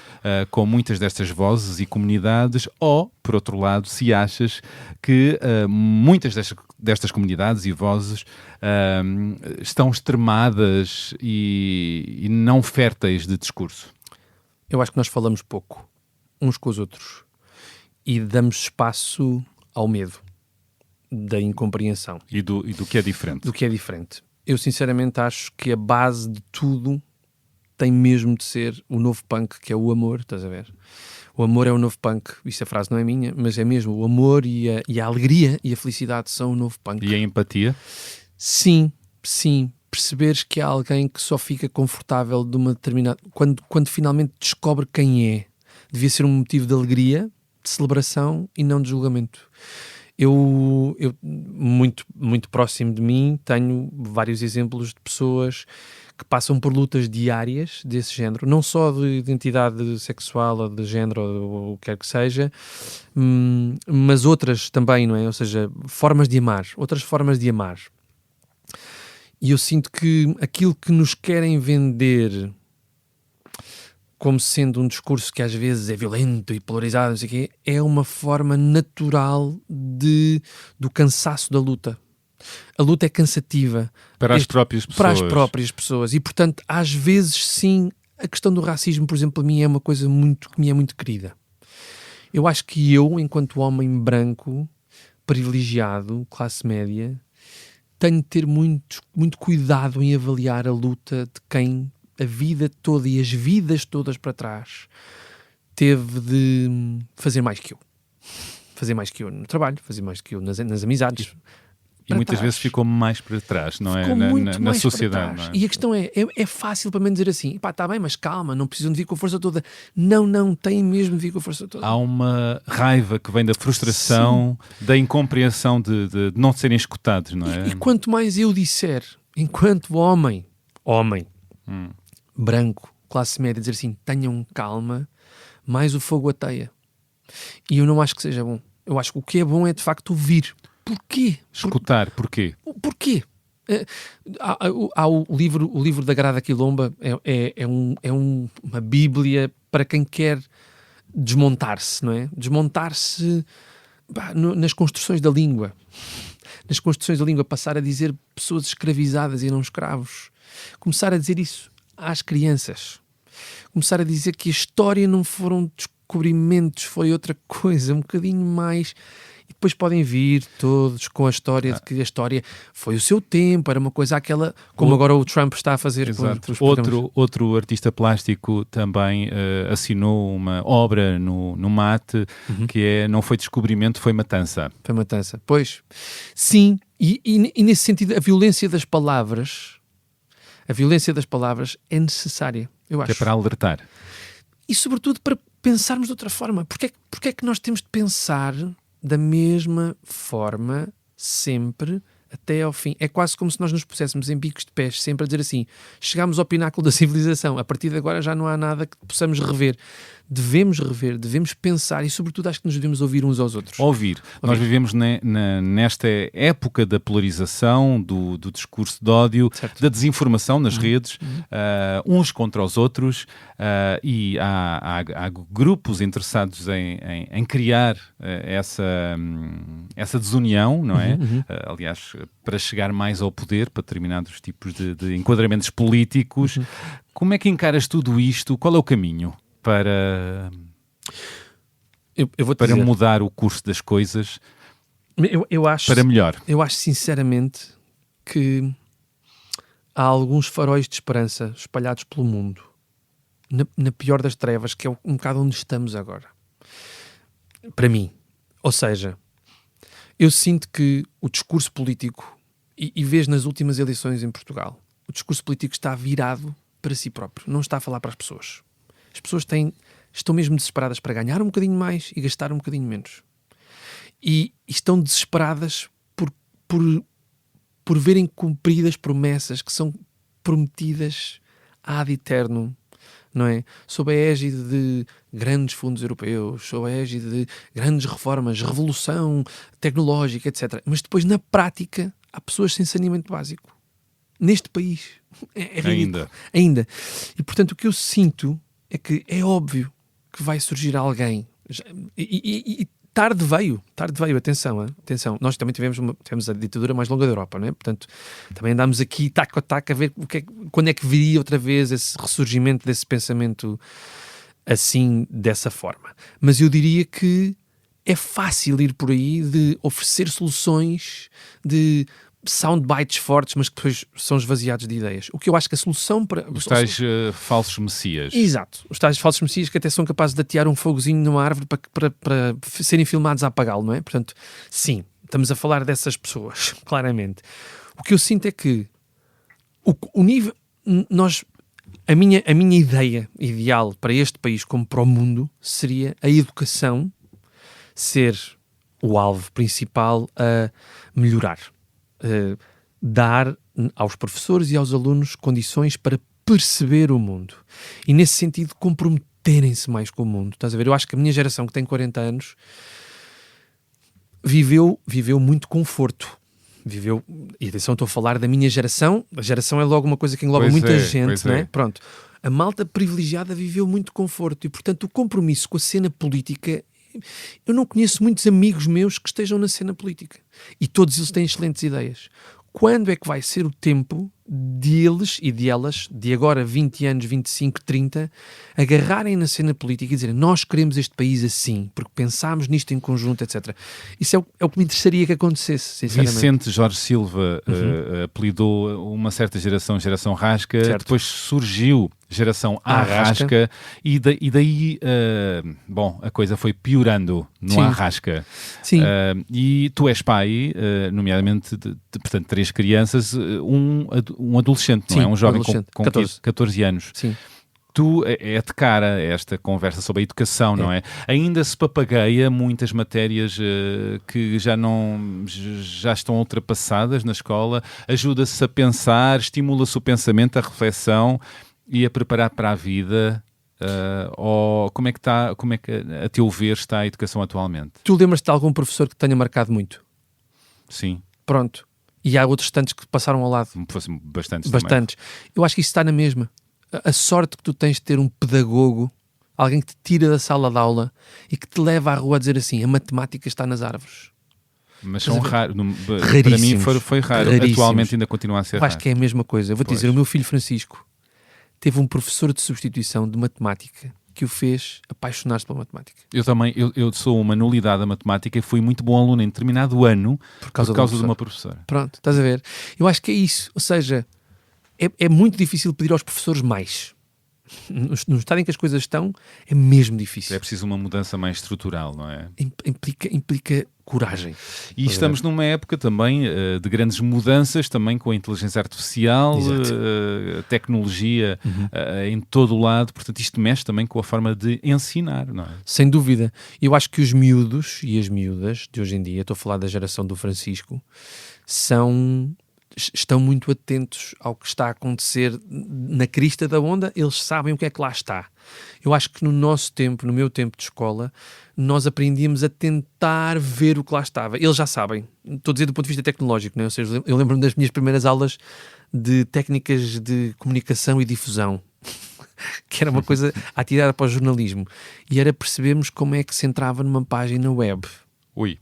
com muitas destas vozes e comunidades, ou, por outro lado, se achas que muitas destas comunidades e vozes estão extremadas e não férteis de discurso. Eu acho que nós falamos pouco uns com os outros e damos espaço ao medo da incompreensão. E do que é diferente. Do que é diferente. Eu sinceramente acho que a base de tudo tem mesmo de ser o novo punk, que é o amor, estás a ver? O amor é o novo punk. Isto a frase não é minha, mas é mesmo. O amor e a alegria e a felicidade são o novo punk. E a empatia? Sim. Perceberes que há alguém que só fica confortável de uma determinada... Quando finalmente descobre quem é, devia ser um motivo de alegria, de celebração e não de julgamento. Eu muito próximo de mim, tenho vários exemplos de pessoas que passam por lutas diárias desse género, não só de identidade sexual ou de género ou o que quer que seja, mas outras também, não é? Ou seja, outras formas de amar. E eu sinto que aquilo que nos querem vender como sendo um discurso que às vezes é violento e polarizado, não sei o quê, é uma forma natural do cansaço da luta. A luta é cansativa. Para as próprias pessoas. Para as próprias pessoas. E, portanto, às vezes, sim, a questão do racismo, por exemplo, para mim é uma coisa que me é muito querida. Eu acho que eu, enquanto homem branco, privilegiado, classe média, tenho de ter muito, muito cuidado em avaliar a luta de quem a vida toda e as vidas todas para trás teve de fazer mais que eu. Fazer mais que eu no trabalho, fazer mais que eu nas amizades. E muitas vezes ficou mais para trás, não é? Na sociedade. Não é? E a questão é fácil para mim dizer assim, pá, está bem, mas calma, não precisam de vir com a força toda. Não, têm mesmo de vir com a força toda. Há uma raiva que vem da frustração, da incompreensão de não serem escutados, não é? E quanto mais eu disser, enquanto homem, branco, classe média, dizer assim, tenham calma, mais o fogo ateia. E eu não acho que seja bom. Eu acho que o que é bom é de facto ouvir. Porquê? Escutar, porquê? Porquê? Há o livro da Grada Quilomba, é uma bíblia para quem quer desmontar-se, não é? Desmontar-se nas construções da língua. Nas construções da língua, passar a dizer pessoas escravizadas e não escravos. Começar a dizer isso às crianças. Começar a dizer que a história não foram descobrimentos, foi outra coisa, um bocadinho mais... E depois podem vir todos com a história de que a história foi o seu tempo, era uma coisa aquela, como agora o Trump está a fazer. Exato. Outro artista plástico também assinou uma obra no MAT, que é Não Foi Descobrimento, Foi Matança. Foi Matança. Pois, sim, e nesse sentido a violência das palavras é necessária, eu acho. Que é para alertar. E sobretudo para pensarmos de outra forma. Porque é que nós temos de pensar da mesma forma, sempre, até ao fim? É quase como se nós nos puséssemos em bicos de pés, sempre a dizer assim, chegámos ao pináculo da civilização, a partir de agora já não há nada que possamos rever. Devemos rever, devemos pensar e, sobretudo, acho que nos devemos ouvir uns aos outros. Ouvir. Nós vivemos nesta época da polarização, do discurso de ódio, da desinformação nas redes, uns contra os outros, e há grupos interessados em criar essa desunião, não é? Aliás, para chegar mais ao poder, para determinados tipos de enquadramentos políticos. Como é que encaras tudo isto? Qual é o caminho para mudar o curso das coisas eu acho, para melhor? Eu acho sinceramente que há alguns faróis de esperança espalhados pelo mundo, na pior das trevas, que é um bocado onde estamos agora. Para mim. Ou seja, eu sinto que o discurso político, e vejo nas últimas eleições em Portugal, o discurso político está virado para si próprio, não está a falar para as pessoas. As pessoas estão mesmo desesperadas para ganhar um bocadinho mais e gastar um bocadinho menos. E estão desesperadas por verem cumpridas promessas que são prometidas ad eternum, não é? Sob a égide de grandes fundos europeus, sob a égide de grandes reformas, revolução tecnológica, etc. Mas depois, na prática, há pessoas sem saneamento básico. Neste país. É ridículo. Ainda. E, portanto, o que eu sinto é que é óbvio que vai surgir alguém. E tarde veio, atenção. Nós também tivemos a ditadura mais longa da Europa, não é? Portanto, também andámos aqui taco a taco a ver quando é que viria outra vez esse ressurgimento desse pensamento assim, dessa forma. Mas eu diria que é fácil ir por aí de oferecer soluções, de soundbites fortes, mas que depois são esvaziados de ideias. O que eu acho que a solução para... Os tais falsos messias. Exato. Os tais falsos messias que até são capazes de atear um fogozinho numa árvore para serem filmados a apagá-lo, não é? Portanto, sim, estamos a falar dessas pessoas, claramente. O que eu sinto é que o nível... A minha ideia ideal para este país como para o mundo seria a educação ser o alvo principal a melhorar. Dar aos professores e aos alunos condições para perceber o mundo e, nesse sentido, comprometerem-se mais com o mundo. Estás a ver? Eu acho que a minha geração, que tem 40 anos, viveu muito conforto. E atenção, estou a falar da minha geração. A geração é logo uma coisa que engloba muita gente, não é? Pronto. A malta privilegiada viveu muito conforto e, portanto, o compromisso com a cena política... Eu não conheço muitos amigos meus que estejam na cena política. E todos eles têm excelentes ideias. Quando é que vai ser o tempo deles e de elas, de agora 20 anos, 25, 30, agarrarem na cena política e dizerem nós queremos este país assim, porque pensámos nisto em conjunto, etc. Isso é o que me interessaria que acontecesse, sinceramente. Vicente Jorge Silva apelidou uma certa geração Rasca, certo. Depois surgiu geração Arrasca e daí a coisa foi piorando no Sim. Arrasca. Sim. E tu és pai, nomeadamente, portanto, 3 crianças, um adolescente, não é? Um jovem com 14 anos. Sim. Tu é de cara esta conversa sobre a educação, não é? Ainda se papagueia muitas matérias que já estão ultrapassadas na escola, ajuda-se a pensar, estimula-se o pensamento, a reflexão e a preparar para a vida. Ou como é que a teu ver está a educação atualmente? Tu lembras-te de algum professor que tenha marcado muito? Sim. Pronto. E há outros tantos que passaram ao lado? Bastantes. Eu acho que isso está na mesma. A sorte que tu tens de ter um pedagogo, alguém que te tira da sala de aula e que te leva à rua a dizer assim, a matemática está nas árvores. Mas são raros. Para mim foi raro. Raríssimos. Atualmente ainda continua a ser raro. Eu acho que é a mesma coisa. Eu vou-te dizer, o meu filho Francisco teve um professor de substituição de matemática que o fez apaixonar-se pela matemática. Eu também, eu sou uma nulidade da matemática e fui muito bom aluno em determinado ano por causa de uma professora. Pronto, estás a ver? Eu acho que é isso. Ou seja, é muito difícil pedir aos professores mais. No estado em que as coisas estão, é mesmo difícil. É preciso uma mudança mais estrutural, não é? Implica coragem. E estamos numa época também de grandes mudanças, também com a inteligência artificial, a tecnologia em todo o lado. Portanto, isto mexe também com a forma de ensinar, não é? Sem dúvida. Eu acho que os miúdos e as miúdas de hoje em dia, estou a falar da geração do Francisco, estão muito atentos ao que está a acontecer na crista da onda, eles sabem o que é que lá está. Eu acho que no nosso tempo, no meu tempo de escola, nós aprendíamos a tentar ver o que lá estava. Eles já sabem, estou a dizer do ponto de vista tecnológico, não é? Ou seja, eu lembro-me das minhas primeiras aulas de técnicas de comunicação e difusão, que era uma coisa a tirar para o jornalismo, e era percebermos como é que se entrava numa página web.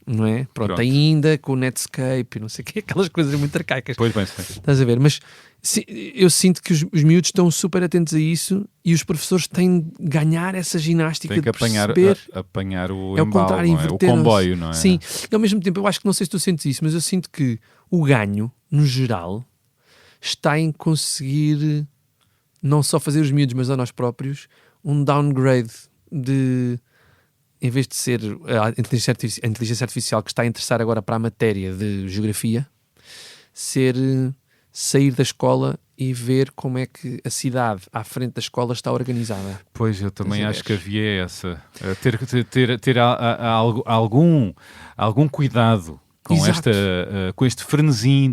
Não é? Pronto, ainda com o Netscape, não sei o que, aquelas coisas muito arcaicas. Pois bem, sim. Estás a ver? Mas eu sinto que os miúdos estão super atentos a isso e os professores têm de ganhar essa ginástica de perceber. Apanhar o é o contrário, embalo, o comboio, não é? Sim, e ao mesmo tempo eu acho que, não sei se tu sentes isso, mas eu sinto que o ganho, no geral, está em conseguir não só fazer os miúdos, mas a nós próprios, um downgrade de... Em vez de ser a inteligência artificial que está a interessar agora para a matéria de geografia, sair da escola e ver como é que a cidade à frente da escola está organizada. Pois, eu também acho que havia essa. Ter algum cuidado com, Exato. com este frenesim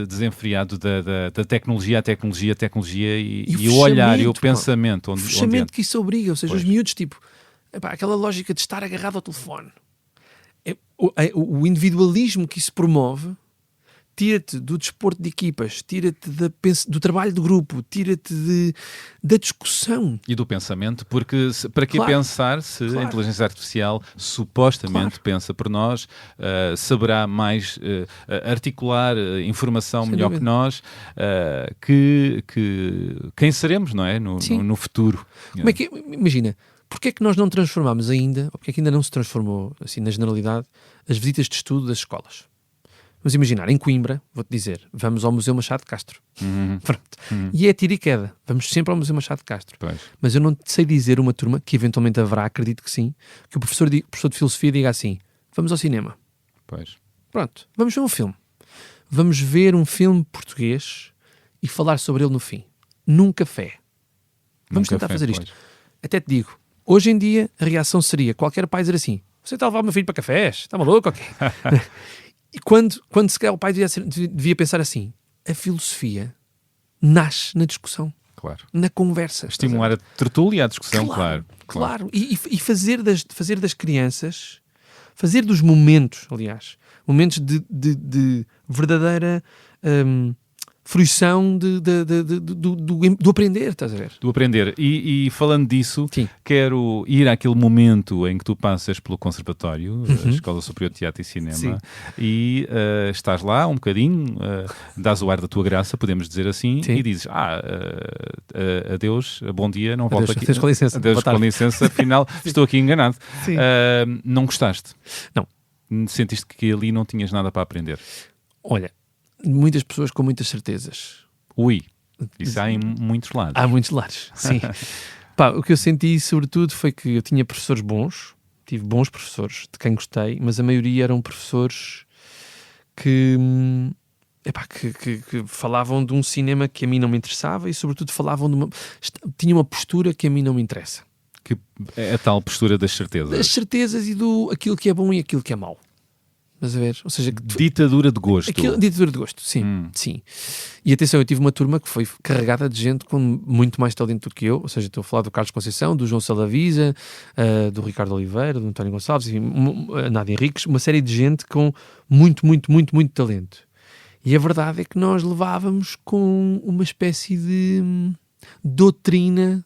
desenfreado da tecnologia, a tecnologia e o olhar e o fechamento, pensamento. O Onde fechamento que isso obriga, ou seja, Pois. os miúdos, tipo, epá, aquela lógica de estar agarrado ao telefone. O individualismo que isso promove tira-te do desporto de equipas, tira-te do trabalho de grupo, tira-te da discussão. E do pensamento, porque para que Claro. pensar se a inteligência artificial supostamente pensa por nós, saberá mais articular informação Sem melhor dúvida. que nós, quem seremos, não é? No futuro. Como é que, imagina, porque é que nós não transformamos ainda, ou porque é que ainda não se transformou, assim, na generalidade, as visitas de estudo das escolas? Vamos imaginar, em Coimbra, vou-te dizer, vamos ao Museu Machado de Castro. Pronto. E é tiro e queda. Vamos sempre ao Museu Machado de Castro. Pois. Mas eu não te sei dizer uma turma, que eventualmente haverá, acredito que sim, que o professor de filosofia diga assim, vamos ao cinema. Pois. Pronto, vamos ver um filme. Vamos ver um filme português e falar sobre ele no fim. Num café. Vamos Num tentar café, fazer isto. pois. Até te digo, hoje em dia a reação seria qualquer pai dizer assim, você está a levar o meu filho para cafés? Está maluco? Ok. E quando se calhar o pai devia pensar assim, a filosofia nasce na discussão, Claro. na conversa. Estimular a tertúlia e a discussão, claro. Claro. E fazer das crianças, fazer dos momentos, aliás, momentos de verdadeira fruição do aprender, estás a ver? Do aprender. E falando disso, Sim. quero ir àquele momento em que tu passas pelo Conservatório, a Escola Superior de Teatro e Cinema, Sim. e estás lá um bocadinho, dás o ar da tua graça, podemos dizer assim, Sim. e dizes, adeus, bom dia, não volto aqui. Adeus, com licença. Adeus, Boa tarde. com licença, afinal estou aqui enganado. Sim. Não gostaste? Não. Sentiste que ali não tinhas nada para aprender? Olha, muitas pessoas com muitas certezas. Ui, isso há em muitos lados. Há muitos lados, sim. Pá, o que eu senti, sobretudo, foi que eu tinha professores bons, tive bons professores, de quem gostei, mas a maioria eram professores que falavam de um cinema que a mim não me interessava e, sobretudo, tinham uma postura que a mim não me interessa. Que é a tal postura das certezas. As certezas e aquilo que é bom e aquilo que é mau. Estás a ver? Ou seja, Ditadura de gosto. ditadura de gosto, sim, sim. E atenção, eu tive uma turma que foi carregada de gente com muito mais talento do que eu, ou seja, estou a falar do Carlos Conceição, do João Salavisa, do Ricardo Oliveira, do António Gonçalves, enfim, a Nádia Henriques, uma série de gente com muito talento. E a verdade é que nós levávamos com uma espécie de doutrina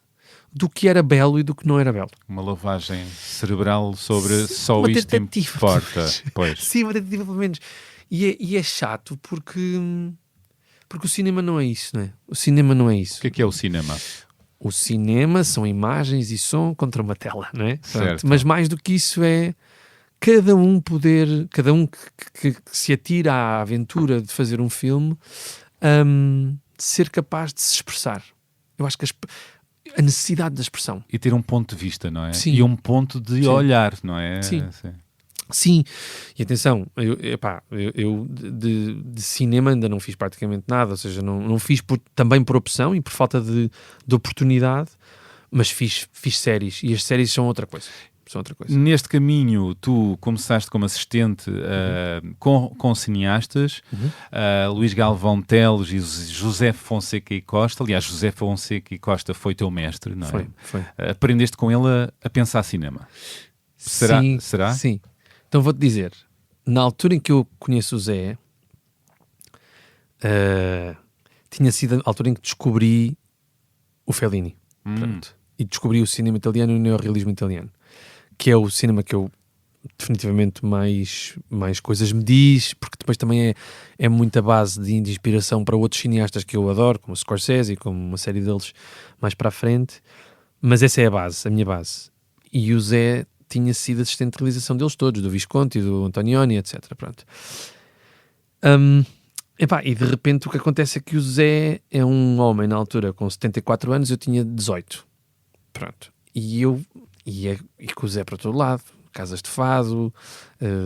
do que era belo e do que não era belo. Uma lavagem cerebral sobre só Uma isto tentativa, importa. Pois. Sim, uma tentativa pelo menos. E é chato porque o cinema não é isso, não é? O cinema não é isso. O que é o cinema? O cinema são imagens e som contra uma tela, não é? Certo. Mas mais do que isso é cada um que se atira à aventura de fazer um filme, ser capaz de se expressar. Eu acho que a necessidade da expressão. E ter um ponto de vista, não é? Sim. E um ponto de Sim. olhar, não é? Sim. Sim, e atenção, eu de cinema ainda não fiz praticamente nada, ou seja, não fiz também por opção e por falta de oportunidade, mas fiz séries, e as séries são outra coisa. Neste caminho, tu começaste como assistente com cineastas, Luís Galvão Teles e José Fonseca e Costa. Aliás, José Fonseca e Costa foi teu mestre, não é? Foi. Aprendeste com ele a pensar cinema. Será? Sim, Será? Sim. Então vou-te dizer, na altura em que eu conheço o Zé, tinha sido a altura em que descobri o Fellini. Pronto. E descobri o cinema italiano e o neorrealismo italiano, que é o cinema que eu definitivamente mais coisas me diz, porque depois também é muita base de inspiração para outros cineastas que eu adoro, como o Scorsese, como uma série deles mais para a frente, mas essa é a minha base. E o Zé tinha sido assistente de realização deles todos, do Visconti, do Antonioni, etc. Pronto. E de repente o que acontece é que o Zé é um homem na altura com 74 anos, eu tinha 18. Pronto. E com o Zé para todo lado, casas de fado,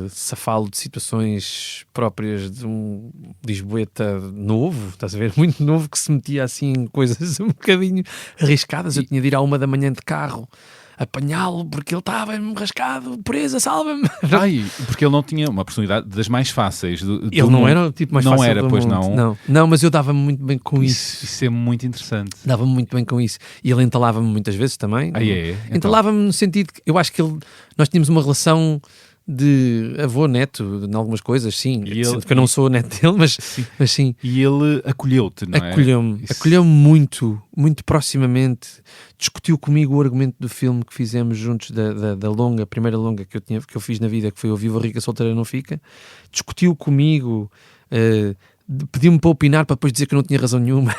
safalo de situações próprias de um lisboeta novo, estás a ver? Muito novo, que se metia assim em coisas um bocadinho arriscadas. Eu tinha de ir à 1 da manhã de carro apanhá-lo porque ele estava enrascado, presa, salva-me. Ai, porque ele não tinha uma personalidade das mais fáceis. Ele não era o tipo mais não fácil era, do pois mundo. Não, mas eu dava-me muito bem com isso. Isso é muito interessante. Dava-me muito bem com isso. E ele entalava-me muitas vezes também. Então. Entalava-me no sentido que eu acho que nós tínhamos uma relação de avô-neto, em algumas coisas, sim. Porque eu não sou neto dele, mas sim. E ele acolheu-te, não é? Acolheu-me muito, muito proximamente. Discutiu comigo o argumento do filme que fizemos juntos da longa, a primeira longa que eu fiz na vida, que foi o Viva Rica Solteira Não Fica. Discutiu comigo, pediu-me para opinar, para depois dizer que eu não tinha razão nenhuma.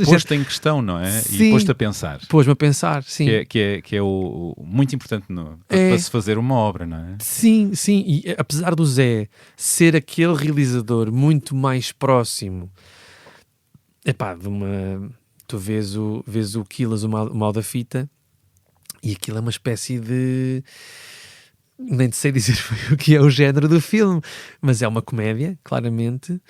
Posto em questão, não é? Sim. E posto a pensar. Pôs-me a pensar, sim. Que é o muito importante para se fazer uma obra, não é? Sim. E apesar do Zé ser aquele realizador muito mais próximo, de uma... Tu vês o Quilas, o mal da fita, e aquilo é uma espécie de... Nem sei dizer o que é o género do filme, mas é uma comédia, claramente.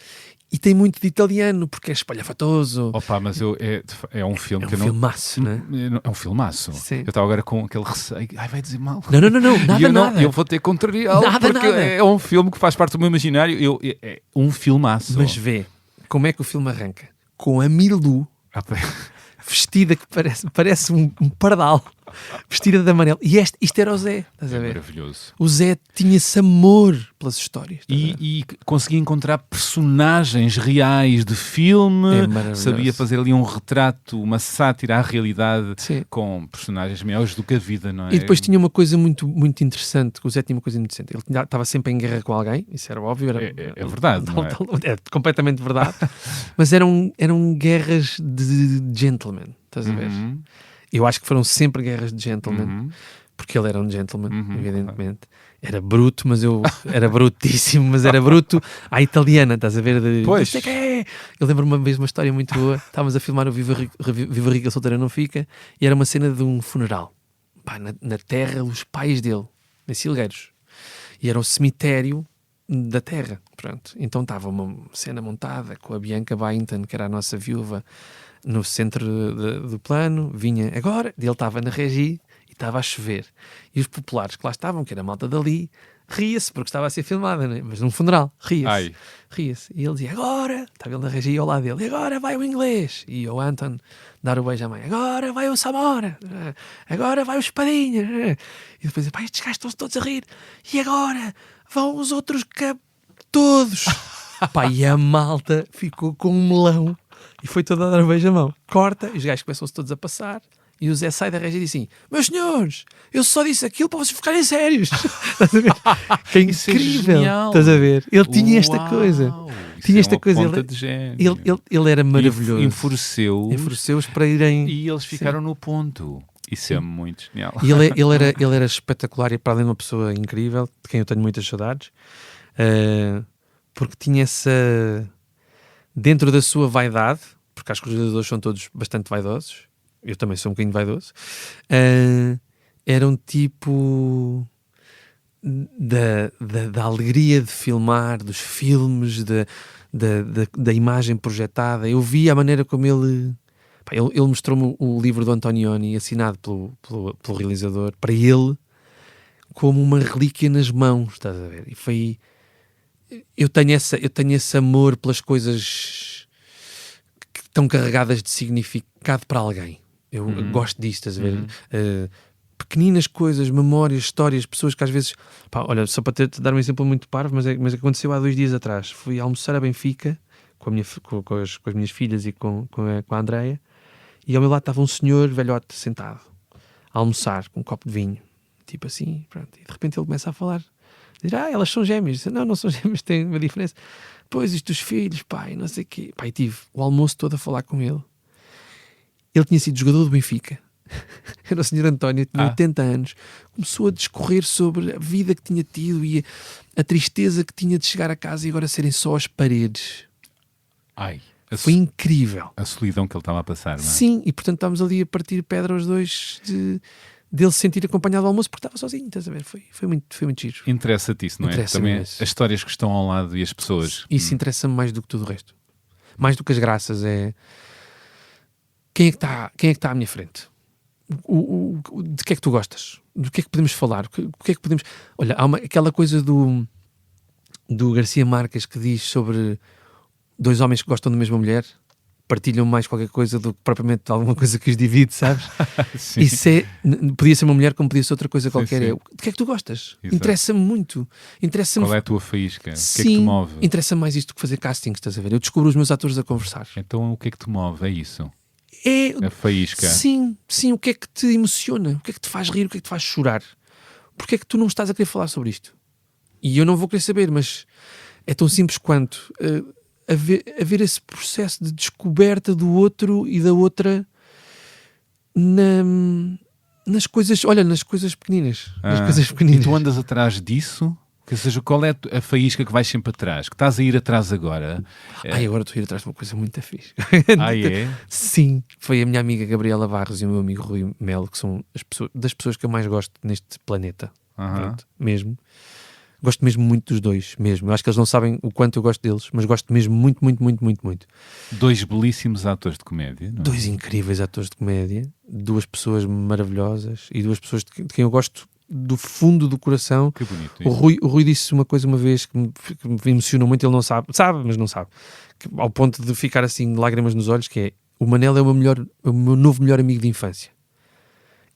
E tem muito de italiano, porque é espalhafatoso. Opa, mas é um filme é um que eu não... filmaço, não é? É um filmaço. Sim. Eu estava agora com aquele receio. Ai, vai dizer mal. Não, nada. Eu vou ter que contrariá-lo, porque é um filme que faz parte do meu imaginário. É um filmaço. Mas vê, como é que o filme arranca? Com a Milu, vestida que parece um pardal, vestida de amarelo. E isto era o Zé, estás a ver? Maravilhoso. O Zé tinha-se amor pelas histórias. E conseguia encontrar personagens reais de filme, sabia fazer ali um retrato, uma sátira à realidade. Sim. Com personagens maiores do que a vida, não é? E depois tinha uma coisa muito, muito interessante, o Zé tinha uma coisa muito interessante. Ele estava sempre em guerra com alguém, isso era óbvio. É verdade, não é? É completamente verdade. Mas eram guerras de gentleman, estás a ver? Eu acho que foram sempre guerras de gentleman, porque ele era um gentleman, evidentemente. Era bruto, mas era brutíssimo, mas era bruto à italiana, estás a ver? Pois. Eu lembro uma vez uma história muito boa. Estávamos a filmar o Viva Rica Solteira Não Fica, e era uma cena de um funeral. Na terra, os pais dele, em Silgueiros. E era o cemitério da terra, pronto. Então estava uma cena montada com a Bianca Bainton, que era a nossa viúva, no centro do plano, vinha agora, ele estava na regi e estava a chover. E os populares que lá estavam, que era a malta dali, ria-se porque estava a ser filmada, né? Mas num funeral, ria-se. E ele dizia, agora, estava ele na regi ao lado dele, e agora vai o inglês. E o Anton dar o beijo à mãe, agora vai o Samora, agora vai o Espadinha. E depois, pá, estes gajos estão-se todos a rir. E agora vão os outros todos. Pá, e a malta ficou com um melão. E foi toda a dar um beijo à mão. Corta, e os gajos começam-se todos a passar. E o Zé sai da regia e diz assim, meus senhores, eu só disse aquilo para vocês ficarem sérios. Estás a ver? Que é incrível. Estás a ver? Ele tinha esta coisa. Tinha esta coisa. Ele era maravilhoso. Enfureceu-os para irem... E eles ficaram no ponto. Isso é muito genial. E ele era espetacular, e para além de uma pessoa incrível, de quem eu tenho muitas saudades, porque tinha essa... Dentro da sua vaidade, porque acho que os realizadores são todos bastante vaidosos, eu também sou um bocadinho vaidoso, era um tipo da alegria de filmar, dos filmes, da imagem projetada. Eu vi a maneira como ele mostrou-me o livro do Antonioni, assinado pelo realizador, para ele, como uma relíquia nas mãos, estás a ver? E foi... Eu tenho esse amor pelas coisas que estão carregadas de significado para alguém. Eu gosto disto, estás a ver? Pequeninas coisas, memórias, histórias, pessoas que às vezes... Pá, olha, só para te dar um exemplo muito parvo, mas aconteceu há 2 dias atrás. Fui almoçar a Benfica com as minhas filhas e com a Andreia, e ao meu lado estava um senhor velhote sentado a almoçar com um copo de vinho, tipo assim, pronto. E de repente ele começa a falar. Diz, elas são gêmeas. Diz, não são gêmeas, tem uma diferença. Pois, isto dos filhos, pai, não sei o quê. Pai, tive o almoço todo a falar com ele. Ele tinha sido jogador do Benfica. Era o senhor António, tinha 80 anos. Começou a discorrer sobre a vida que tinha tido e a tristeza que tinha de chegar a casa e agora serem só as paredes. Foi incrível. A solidão que ele estava a passar, não é? Sim, e portanto estávamos ali a partir pedra aos dois dele se sentir acompanhado ao almoço porque estava sozinho, estás a ver? Foi muito giro. Interessa-te isso, não é? Também as histórias que estão ao lado e as pessoas. Isso interessa-me mais do que tudo o resto. Mais do que as graças. É quem é que está à minha frente? de que é que tu gostas? Do que é que podemos falar? O que é que podemos... Olha, há aquela coisa do Garcia Marques que diz sobre dois homens que gostam da mesma mulher, partilham mais qualquer coisa do que propriamente alguma coisa que os divide, sabes? Sim. Isso podia ser uma mulher como podia ser outra coisa qualquer. sim. De que é que tu gostas? Exato. Interessa-me muito. Interessa-me... Qual é a tua faísca? O que é Sim, que te move? interessa mais isto do que fazer castings, estás a ver? Eu descubro os meus atores a conversar. Então o que é que te move? É isso? É... A faísca? Sim, o que é que te emociona? O que é que te faz rir? O que é que te faz chorar? Porquê é que tu não estás a querer falar sobre isto? E eu não vou querer saber, mas é tão simples quanto haver esse processo de descoberta do outro e da outra nas coisas, olha, nas coisas pequeninas. Nas coisas E pequeninas. tu andas atrás disso? Ou seja, qual é a faísca que vais sempre atrás? Que estás a ir atrás agora? Ai, agora estou a ir atrás de uma coisa muito fixe. É? Sim, foi a minha amiga Gabriela Barros e o meu amigo Rui Melo, que são das pessoas que eu mais gosto neste planeta. Pronto, mesmo. Gosto mesmo muito dos dois, mesmo. Eu acho que eles não sabem o quanto eu gosto deles, mas gosto mesmo muito, muito, muito, muito, muito. Dois belíssimos atores de comédia, não é? Dois incríveis atores de comédia, duas pessoas maravilhosas e duas pessoas de quem eu gosto do fundo do coração. Que bonito. O Rui disse uma coisa uma vez que me emocionou muito, ele não sabe, mas não sabe, ao ponto de ficar assim, lágrimas nos olhos, que é: o Manel é o meu novo melhor amigo de infância.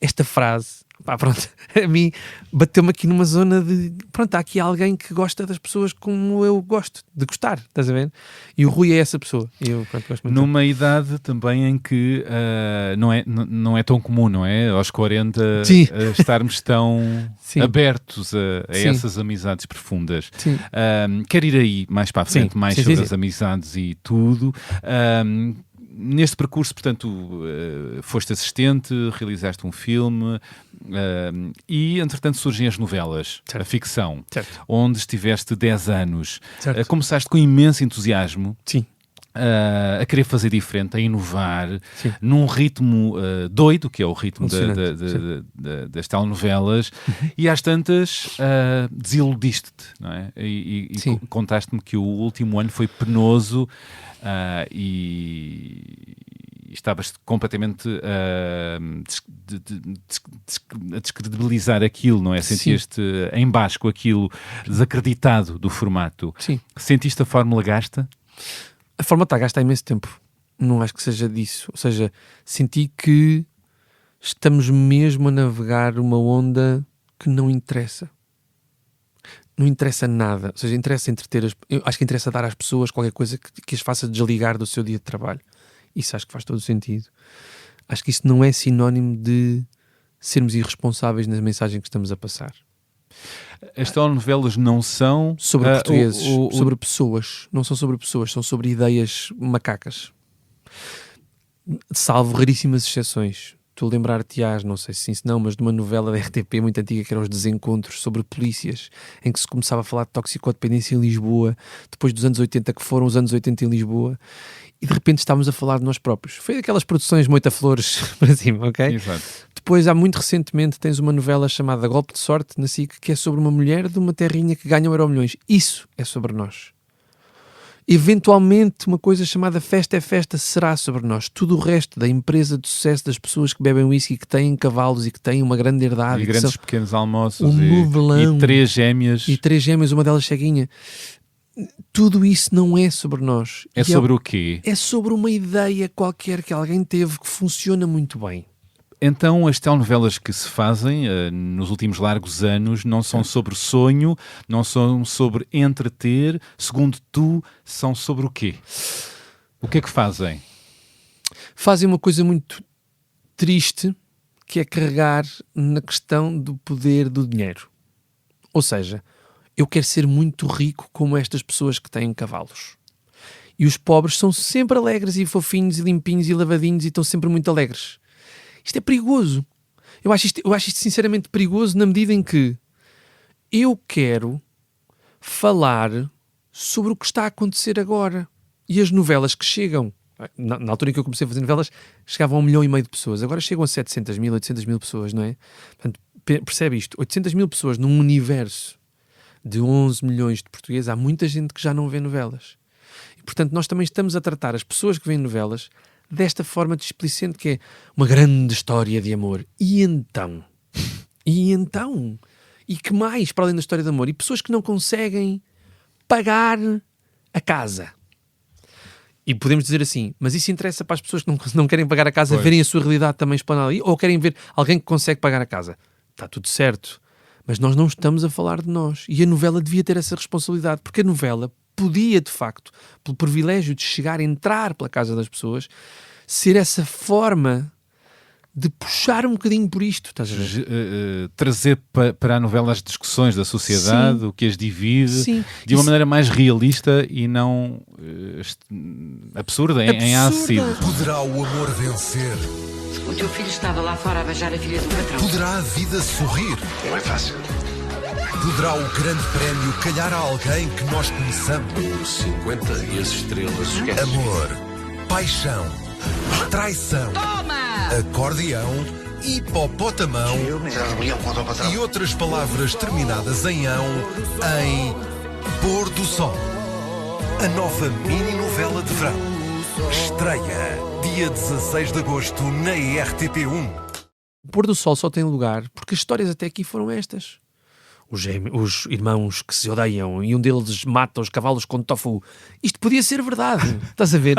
Esta frase, pá, pronto, a mim bateu-me aqui numa zona de, pronto, há aqui alguém que gosta das pessoas como eu gosto de gostar, estás a ver? E o Rui é essa pessoa. E eu, pronto, gosto muito. Numa idade também em que não é tão comum, não é? Aos 40 estarmos tão abertos a essas amizades profundas. Quero ir aí mais para a frente, sobre as amizades e tudo. Neste percurso, portanto, foste assistente, realizaste um filme e, entretanto, surgem as novelas, a ficção, onde estiveste 10 anos. Começaste com imenso entusiasmo. Sim. A querer fazer diferente, a inovar, num ritmo doido, que é o ritmo das telenovelas, e às tantas desiludiste-te, não é? E contaste-me que o último ano foi penoso e estavas completamente a descredibilizar aquilo, não é? Sentias-te em baixo com aquilo, desacreditado do formato. Sim. Sentiste a fórmula gasta? A forma está a gastar imenso tempo. Não acho que seja disso. Ou seja, senti que estamos mesmo a navegar uma onda que não interessa. Não interessa nada. Ou seja, interessa entreter eu acho que interessa dar às pessoas qualquer coisa que as faça desligar do seu dia de trabalho. Isso acho que faz todo o sentido. Acho que isso não é sinónimo de sermos irresponsáveis na mensagem que estamos a passar. As telenovelas não são sobre portugueses, sobre pessoas. Não são sobre pessoas, são sobre ideias macacas. Salvo raríssimas exceções. Tu lembrar-te-ás, não sei se sim, se não, mas de uma novela da RTP muito antiga que era Os Desencontros, sobre polícias, em que se começava a falar de toxicodependência em Lisboa, depois dos anos 80, que foram os anos 80 em Lisboa, e de repente estávamos a falar de nós próprios. Foi daquelas produções moita-flores para cima, ok? Exato. Depois, há muito recentemente, tens uma novela chamada Golpe de Sorte, na SIC, que é sobre uma mulher de uma terrinha que ganha Euromilhões. Isso é sobre nós. Eventualmente, uma coisa chamada Festa é Festa será sobre nós. Tudo o resto da empresa de sucesso das pessoas que bebem whisky, que têm cavalos e que têm uma grande herdade. E grandes pequenos almoços. Novelão. E 3 gêmeas. E 3 gêmeas, uma delas ceguinha. Tudo isso não é sobre nós. É sobre o quê? É sobre uma ideia qualquer que alguém teve que funciona muito bem. Então as telenovelas que se fazem nos últimos largos anos não são sobre sonho, não são sobre entreter, segundo tu, são sobre o quê? O que é que fazem? Fazem uma coisa muito triste, que é carregar na questão do poder do dinheiro. Ou seja, eu quero ser muito rico como estas pessoas que têm cavalos. E os pobres são sempre alegres e fofinhos e limpinhos e lavadinhos e estão sempre muito alegres. Isto é perigoso. Eu acho isto sinceramente perigoso na medida em que eu quero falar sobre o que está a acontecer agora. E as novelas que chegam, na altura em que eu comecei a fazer novelas, chegavam a 1,5 milhão de pessoas. Agora chegam a 700 mil, 800 mil pessoas, não é? Portanto, percebe isto? 800 mil pessoas num universo de 11 milhões de portugueses, há muita gente que já não vê novelas. E, portanto, nós também estamos a tratar as pessoas que veem novelas desta forma displicente, que é uma grande história de amor. E então? E que mais, para além da história de amor? E pessoas que não conseguem pagar a casa. E podemos dizer assim, mas isso interessa para as pessoas que não querem pagar a casa, verem a sua realidade também explanada ali, ou querem ver alguém que consegue pagar a casa. Está tudo certo. Mas nós não estamos a falar de nós. E a novela devia ter essa responsabilidade, porque a novela podia, de facto, pelo privilégio de chegar a entrar pela casa das pessoas, ser essa forma de puxar um bocadinho por isto, estás a ver? Trazer para a novela as discussões da sociedade, Sim. o que as divide, Sim. de uma maneira mais realista e não absurda, em ácido. Poderá o amor vencer? O teu filho estava lá fora a beijar a filha do patrão. Poderá a vida sorrir? Não é fácil. Poderá o grande prémio calhar a alguém que nós conheçamos? Os 50 e as estrelas, esquece. Amor, paixão, traição, acordeão, hipopotamão e outras palavras terminadas em ão em Pôr do Sol. A nova mini-novela de verão. Estreia dia 16 de agosto na RTP1. O Pôr do Sol só tem lugar porque as histórias até aqui foram estas. Os irmãos que se odeiam e um deles mata os cavalos com tofu. Isto podia ser verdade. Estás a ver?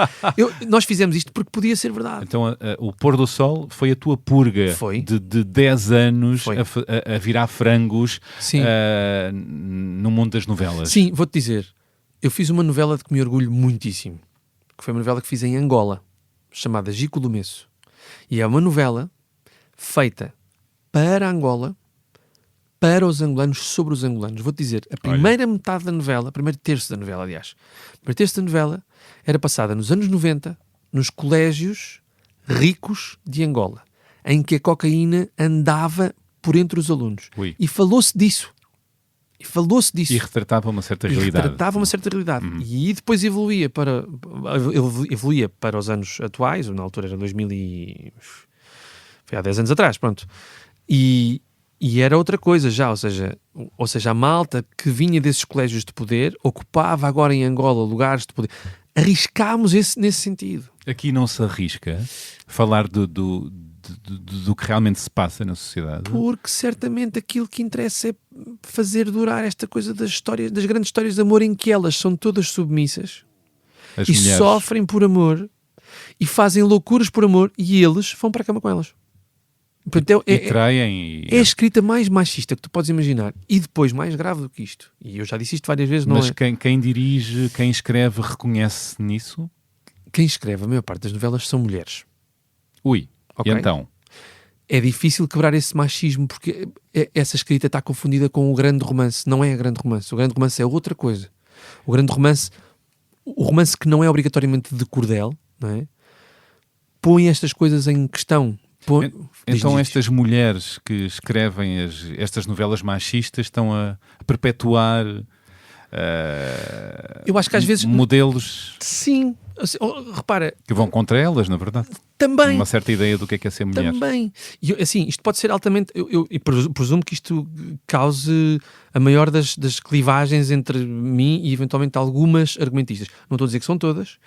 Nós fizemos isto porque podia ser verdade. Então o Pôr do Sol foi a tua purga de 10 anos a virar frangos no mundo das novelas. Sim, vou-te dizer. Eu fiz uma novela de que me orgulho muitíssimo. Que foi uma novela que fiz em Angola, chamada Gico do Messo. E é uma novela feita para Angola, para os angolanos, sobre os angolanos. Vou-te dizer, a primeira metade da novela, o primeiro terço da novela, aliás, o primeiro terço da novela era passada nos anos 90, nos colégios ricos de Angola, em que a cocaína andava por entre os alunos. Ui. E falou-se disso. E retratava uma certa realidade. E depois evoluía para os anos atuais, ou na altura era 2000 e... foi há 10 anos atrás, pronto. E era outra coisa já, ou seja, a malta que vinha desses colégios de poder ocupava agora em Angola lugares de poder. Arriscámos nesse sentido. Aqui não se arrisca falar do que realmente se passa na sociedade. Porque certamente aquilo que interessa é fazer durar esta coisa das grandes histórias de amor em que elas são todas submissas As e mulheres sofrem por amor e fazem loucuras por amor e eles vão para a cama com elas. Portanto, e traem. É a escrita mais machista que tu podes imaginar. E depois, mais grave do que isto. E eu já disse isto várias vezes, Mas não é? quem dirige, quem escreve, reconhece nisso? Quem escreve a maior parte das novelas são mulheres. Ui, Ok. e então? É difícil quebrar esse machismo porque essa escrita está confundida com o grande romance. Não é a grande romance. O grande romance é outra coisa. O grande romance, o romance que não é obrigatoriamente de cordel, não é? Põe estas coisas em questão. Então estas mulheres que escrevem estas novelas machistas estão a perpetuar eu acho que às vezes modelos sim, assim, repara, que vão contra elas, na verdade. também Uma certa ideia do que é ser mulher. também. E assim, isto pode ser altamente, eu presumo que isto cause a maior das clivagens entre mim e eventualmente algumas argumentistas. Não estou a dizer que são todas.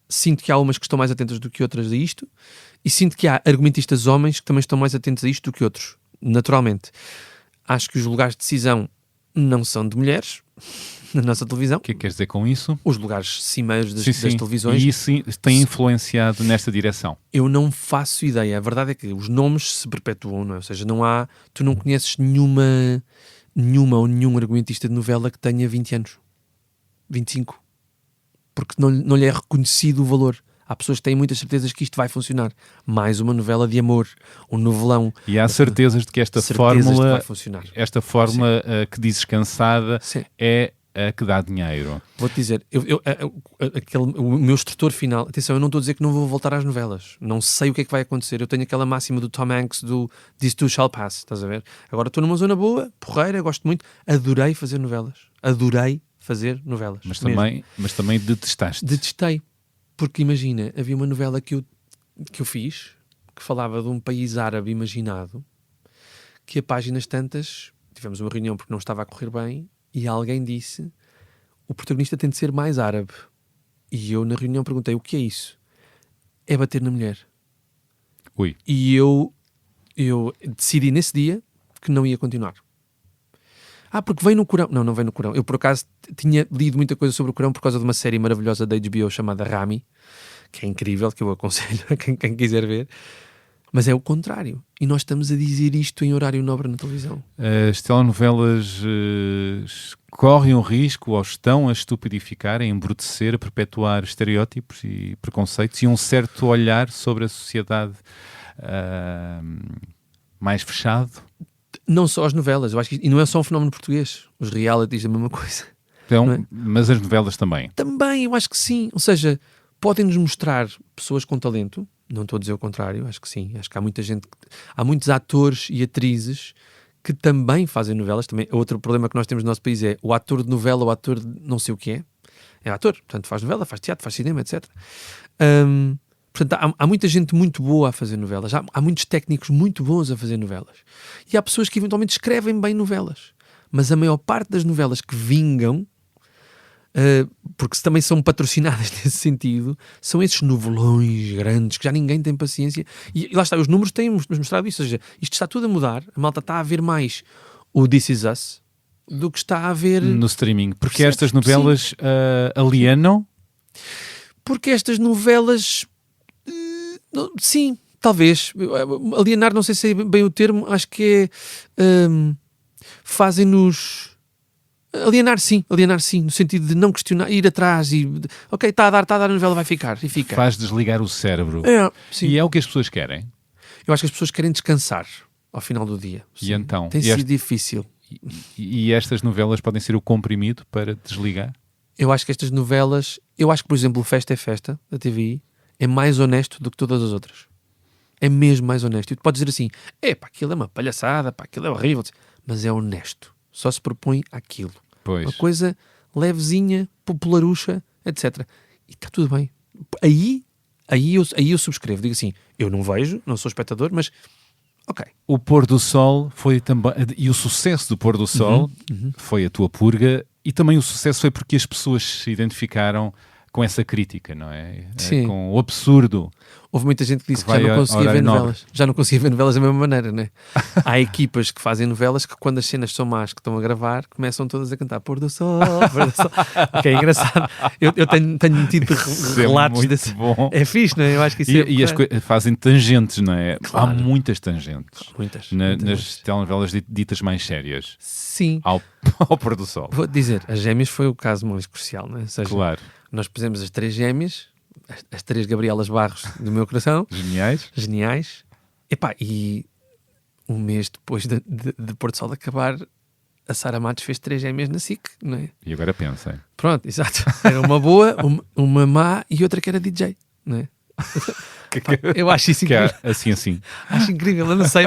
Sinto que há umas que estão mais atentas do que outras a isto. E sinto que há argumentistas homens que também estão mais atentos a isto do que outros, naturalmente. Acho que os lugares de decisão não são de mulheres na nossa televisão. O que é que queres dizer com isso? Os lugares cimeiros das Sim. televisões. E isso tem influenciado nesta direção? Eu não faço ideia. A verdade é que os nomes se perpetuam, não é? Ou seja, tu não conheces nenhuma ou nenhum argumentista de novela que tenha 20 anos. 25. Porque não lhe é reconhecido o valor. Há pessoas que têm muitas certezas que isto vai funcionar. Mais uma novela de amor, um novelão. E há certezas de que esta Certezas fórmula, que vai funcionar. Que dizes cansada, Sim. é a que dá dinheiro. Vou-te dizer, o meu instrutor final, atenção, eu não estou a dizer que não vou voltar às novelas. Não sei o que é que vai acontecer. Eu tenho aquela máxima do Tom Hanks do This Too Shall Pass, estás a ver? Agora estou numa zona boa, porreira, gosto muito. Adorei fazer novelas. Mas também detestaste. Detestei. Porque imagina, havia uma novela que eu fiz que falava de um país árabe imaginado que a páginas tantas, tivemos uma reunião porque não estava a correr bem e alguém disse o protagonista tem de ser mais árabe. E eu na reunião perguntei o que é isso? é bater na mulher. Ui. E eu decidi nesse dia que não ia continuar. Porque vem no Corão. Não vem no Corão. Eu, por acaso, tinha lido muita coisa sobre o Corão por causa de uma série maravilhosa da HBO chamada Rami, que é incrível, que eu aconselho a quem quiser ver. Mas é o contrário. E nós estamos a dizer isto em horário nobre na televisão. As telenovelas correm um risco, ou estão a estupidificar, a embrutecer, a perpetuar estereótipos e preconceitos e um certo olhar sobre a sociedade mais fechado. Não só as novelas, eu acho que, e não é só um fenómeno português. Os realities, a mesma coisa. Então, É? Mas as novelas também. Também, eu acho que sim. Ou seja, podem-nos mostrar pessoas com talento. Não estou a dizer o contrário, acho que sim. Acho que há muita gente, há muitos atores e atrizes que também fazem novelas. Também, outro problema que nós temos no nosso país é o ator de novela, o ator de não sei o que é ator. Portanto, faz novela, faz teatro, faz cinema, etc. Portanto, há muita gente muito boa a fazer novelas. Há muitos técnicos muito bons a fazer novelas. E há pessoas que eventualmente escrevem bem novelas. Mas a maior parte das novelas que vingam, porque também são patrocinadas nesse sentido, são esses novelões grandes que já ninguém tem paciência. E lá está, os números têm-nos mostrado isso. Ou seja, isto está tudo a mudar. A malta está a ver mais o This Is Us do que está a ver... No streaming. Porque estas novelas alienam? Porque estas novelas... sim, talvez. Alienar, não sei se é bem o termo, acho que é... fazem-nos... Alienar sim, no sentido de não questionar, ir atrás e... Ok, está a dar a novela, vai ficar. E fica. Faz desligar o cérebro. Sim. E é o que as pessoas querem. Eu acho que as pessoas querem descansar ao final do dia. E Sim. então? Tem sido difícil. E estas novelas podem ser o comprimido para desligar? Eu acho que estas novelas... Eu acho que, por exemplo, o Festa é Festa, da TVI, é mais honesto do que todas as outras. É mesmo mais honesto. E tu podes dizer assim, aquilo é uma palhaçada, aquilo é horrível. Mas é honesto. Só se propõe aquilo. Pois. Uma coisa levezinha, popularucha, etc. E está tudo bem. Aí eu subscrevo. Digo assim, eu não vejo, não sou espectador, mas ok. O Pôr do Sol foi também... E o sucesso do Pôr do Sol foi a tua purga, e também o sucesso foi porque as pessoas se identificaram com essa crítica, não é? Sim. Com o absurdo. Houve muita gente que disse que vai já não conseguia ver nobre. novelas. Já não conseguia ver novelas da mesma maneira, né? Há equipas que fazem novelas que, quando as cenas são más que estão a gravar, começam todas a cantar Pôr do Sol, Pôr do Sol. Que é engraçado. Eu tenho tido relatos desse. Bom. É fixe, não é? Eu acho que isso E as fazem tangentes, não é? Claro. Há muitas tangentes. Muitas. Nas telenovelas ditas mais sérias. Sim. Ao Pôr do Sol. Vou dizer, as Gêmeas foi o caso mais crucial, não é? Ou seja, Claro. nós pusemos as 3 gêmeas, as 3 Gabrielas Barros do meu coração. Geniais. E um mês depois de Pôr do Sol de acabar, a Sara Matos fez 3 gêmeas na SIC, não é? E agora pensem. Pronto, exato. Era uma boa, uma má e outra que era DJ, não é? Eu acho isso incrível. Que é assim. Acho incrível, eu não sei,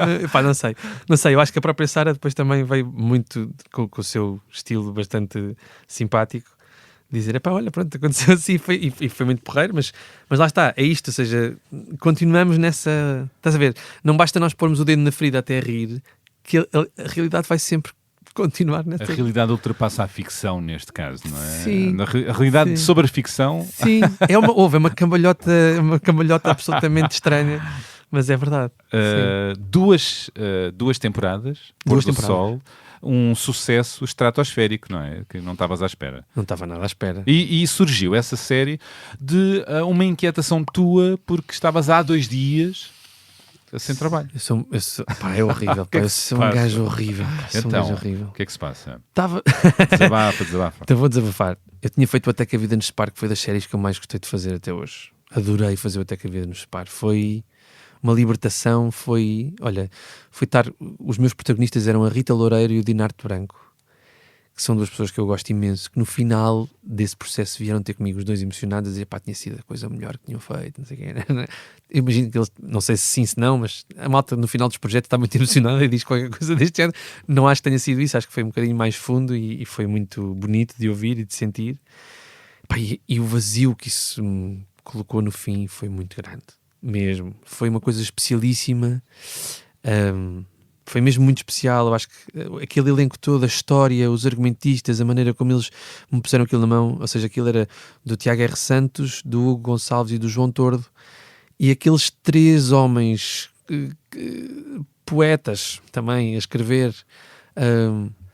não sei, eu acho que a própria Sara depois também veio muito com o seu estilo bastante simpático, dizer, olha, pronto, aconteceu assim e foi muito porreiro, mas lá está, é isto, ou seja, continuamos nessa, estás a ver, não basta nós pormos o dedo na ferida até rir, que a realidade vai sempre continuar nessa. A realidade ultrapassa a ficção neste caso, não é? Sim. A realidade sobre a ficção... Sim, é uma cambalhota absolutamente estranha, mas é verdade. Duas temporadas, Pôr do Sol, um sucesso estratosférico, não é? Que não estavas à espera. Não estava nada à espera. E surgiu essa série de uma inquietação tua, porque estavas há 2 dias sem trabalho. É horrível. Eu sou um gajo horrível. Então, o que é que se passa? Desabafa. Então vou desabafar. Eu tinha feito o Até que a Vida nos separe, que foi das séries que eu mais gostei de fazer até hoje. Adorei fazer o Até que a Vida nos separe. Foi uma libertação, foi estar... Os meus protagonistas eram a Rita Loureiro e o Dinarte Branco, que são 2 pessoas que eu gosto imenso, que no final desse processo vieram ter comigo os 2 emocionados a dizer, tinha sido a coisa melhor que tinham feito, não sei o quê. Eu imagino que eles, não sei se sim, se não, mas a malta no final dos projetos está muito emocionada e diz qualquer coisa deste género. Não acho que tenha sido isso, acho que foi um bocadinho mais fundo e foi muito bonito de ouvir e de sentir. E o vazio que isso me colocou no fim foi muito grande, mesmo. Foi uma coisa especialíssima. Foi mesmo muito especial. Eu acho que aquele elenco todo, a história, os argumentistas, a maneira como eles me puseram aquilo na mão, ou seja, aquilo era do Tiago R. Santos, do Hugo Gonçalves e do João Tordo, E aqueles 3 homens poetas também a escrever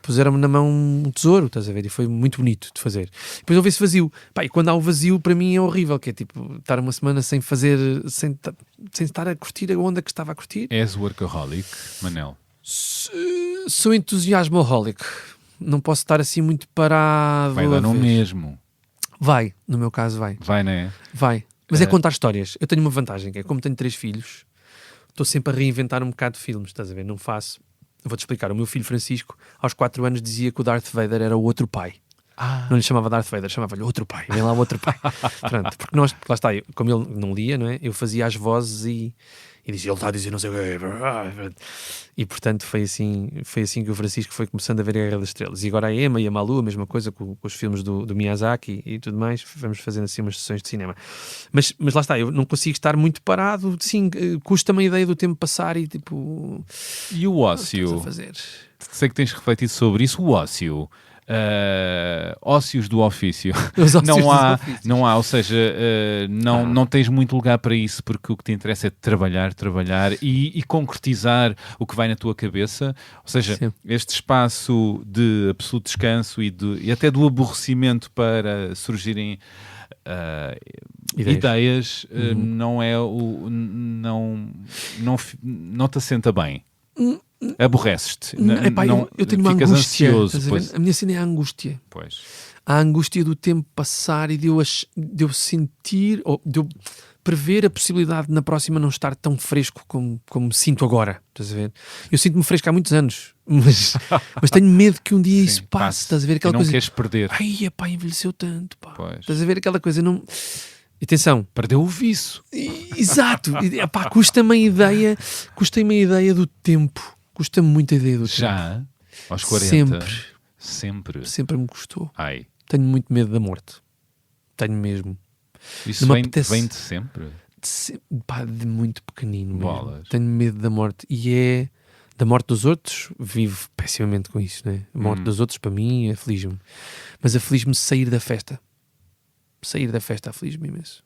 puseram-me na mão um tesouro, estás a ver? E foi muito bonito de fazer. Depois houve esse vazio. Pá, e quando há o vazio, para mim é horrível, que é tipo estar uma semana sem fazer, sem estar a curtir a onda que estava a curtir. És workaholic, Manel? Sou entusiasmoholic. Não posso estar assim muito parado. Vai dar no mesmo. Vai, no meu caso vai. Vai, não é? Vai. Mas é contar histórias. Eu tenho uma vantagem, que é como tenho 3 filhos, estou sempre a reinventar um bocado de filmes, estás a ver? Não faço. Vou-te explicar. O meu filho Francisco, aos 4 anos, dizia que o Darth Vader era o outro pai. Não lhe chamava Darth Vader, chamava-lhe outro pai. Vem lá o outro pai. Pronto, porque nós, lá está, como ele não lia, não é? Eu fazia as vozes e dizia, ele está a dizer não sei o quê. E portanto foi assim que o Francisco foi começando a ver a Guerra das Estrelas. E agora a Emma e a Malu, a mesma coisa com os filmes do Miyazaki e tudo mais, vamos fazendo assim umas sessões de cinema. Mas lá está, eu não consigo estar muito parado, sim, custa-me a ideia do tempo passar e tipo... E o ócio? Sei que tens refletido sobre isso, o ócio. Ócios do ofício. Não há, ou seja, não tens muito lugar para isso, porque o que te interessa é trabalhar e concretizar o que vai na tua cabeça, ou seja, sim, este espaço de absoluto descanso e até do aborrecimento para surgirem ideias não é não te assenta bem. Aborreces-te, eu tenho uma ficas angústia, ansioso, a minha cena é a angústia. Pois. A angústia do tempo passar e de eu sentir, ou de eu prever a possibilidade de na próxima não estar tão fresco como sinto agora, estás a ver? Eu sinto-me fresco há muitos anos, mas tenho medo que um dia isso passe, estás a ver? Aquela não coisa, queres perder. Ai, pá, envelheceu tanto, pá. Pois. Estás a ver aquela coisa, não... Atenção. Perdeu o viço. Exato. Epá, custa-me a ideia do tempo. Custa-me muito a ideia do tempo. Já? Aos 40? Sempre. Sempre me custou. Ai. Tenho muito medo da morte. Tenho mesmo. Isso vem de sempre? De muito pequenino mesmo. Bolas. Tenho medo da morte. E é... Da morte dos outros, vivo pessimamente com isso, né? A morte dos outros, para mim, aflige-me. Mas aflige-me sair da festa. Sair da festa aflige-me imenso.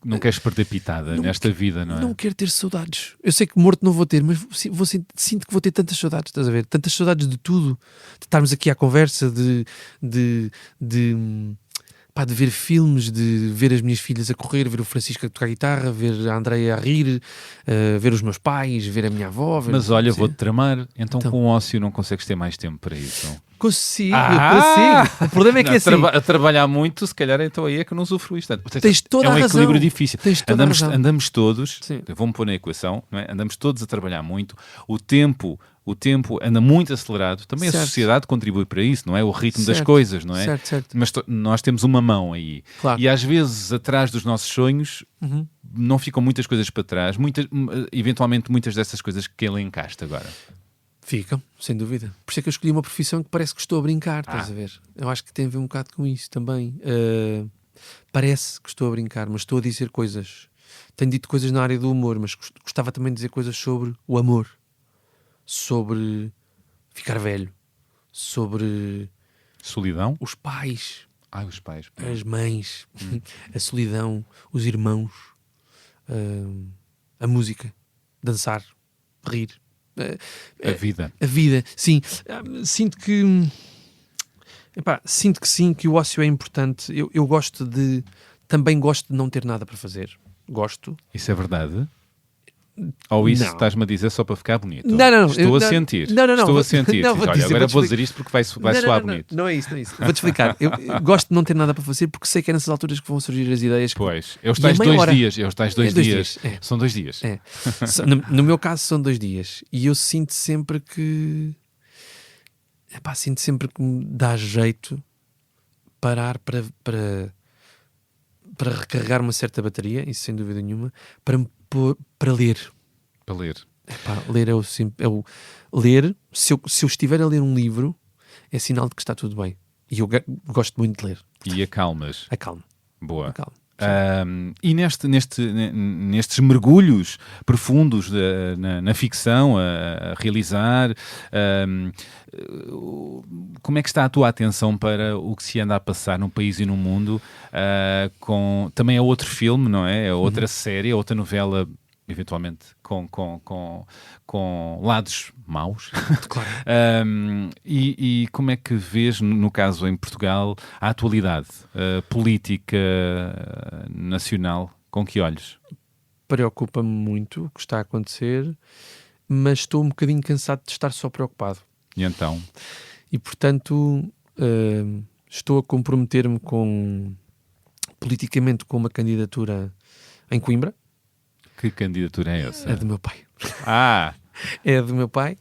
Não queres perder pitada nesta vida, não é? Não quero ter saudades. Eu sei que morto não vou ter, mas sinto que vou ter tantas saudades, estás a ver? Tantas saudades de tudo. De estarmos aqui à conversa, de ver filmes, de ver as minhas filhas a correr, ver o Francisco a tocar guitarra, ver a Andreia a rir, ver os meus pais, ver a minha avó. Mas olha, vou-te tramar. Então com o ócio não consegues ter mais tempo para isso? Consigo. O problema é que é assim. A trabalhar muito, se calhar então aí é que não usufruís tanto. Tens toda a razão. É um equilíbrio difícil. Andamos todos, vou-me pôr na equação, não é? Andamos todos a trabalhar muito. O tempo anda muito acelerado. Também certo. A sociedade contribui para isso, não é? O ritmo das coisas, não é? Certo. Mas nós temos uma mão aí. Claro. E às vezes, atrás dos nossos sonhos, não ficam muitas coisas para trás. Eventualmente, muitas dessas coisas que elencaste agora. Ficam, sem dúvida. Por isso é que eu escolhi uma profissão que parece que estou a brincar, estás a ver? Eu acho que tem a ver um bocado com isso também. Parece que estou a brincar, mas estou a dizer coisas. Tenho dito coisas na área do humor, mas gostava também de dizer coisas sobre o amor. Sobre ficar velho. Sobre... Solidão? Os pais. Os pais. As mães. A solidão. Os irmãos. A música. Dançar. Rir. A vida, sim. Sinto que sim, que o ócio é importante. Eu também gosto de não ter nada para fazer. Gosto. Isso é verdade? Ou isso estás-me a dizer só para ficar bonito? Não. Estou a sentir. Não. Estou a sentir. Não, olha, agora vou dizer isto porque vai soar bonito. Não é isso. Vou-te explicar. Eu gosto de não ter nada para fazer porque sei que é nessas alturas que vão surgir as ideias. Pois, é os tais 2 dias. É os tais 2 dias. É. São 2 dias. É. No meu caso são 2 dias. E eu sinto sempre que... sinto sempre que me dá jeito parar para recarregar uma certa bateria, isso sem dúvida nenhuma, para ler. Para ler. Ler ler. Se eu estiver a ler um livro, é sinal de que está tudo bem. E eu gosto muito de ler. E acalmas. Acalmo. Boa. Acalmo. E nestes mergulhos profundos na ficção, a realizar, como é que está a tua atenção para o que se anda a passar num país e no mundo? Também é outro filme, não é? É outra série, é outra novela, eventualmente com lados maus. Claro. E como é que vês, no caso em Portugal, a atualidade política nacional? Com que olhos? Preocupa-me muito o que está a acontecer, mas estou um bocadinho cansado de estar só preocupado. E então? E, portanto, estou a comprometer-me politicamente com uma candidatura em Coimbra. Que candidatura é essa? É do meu pai. É do meu pai.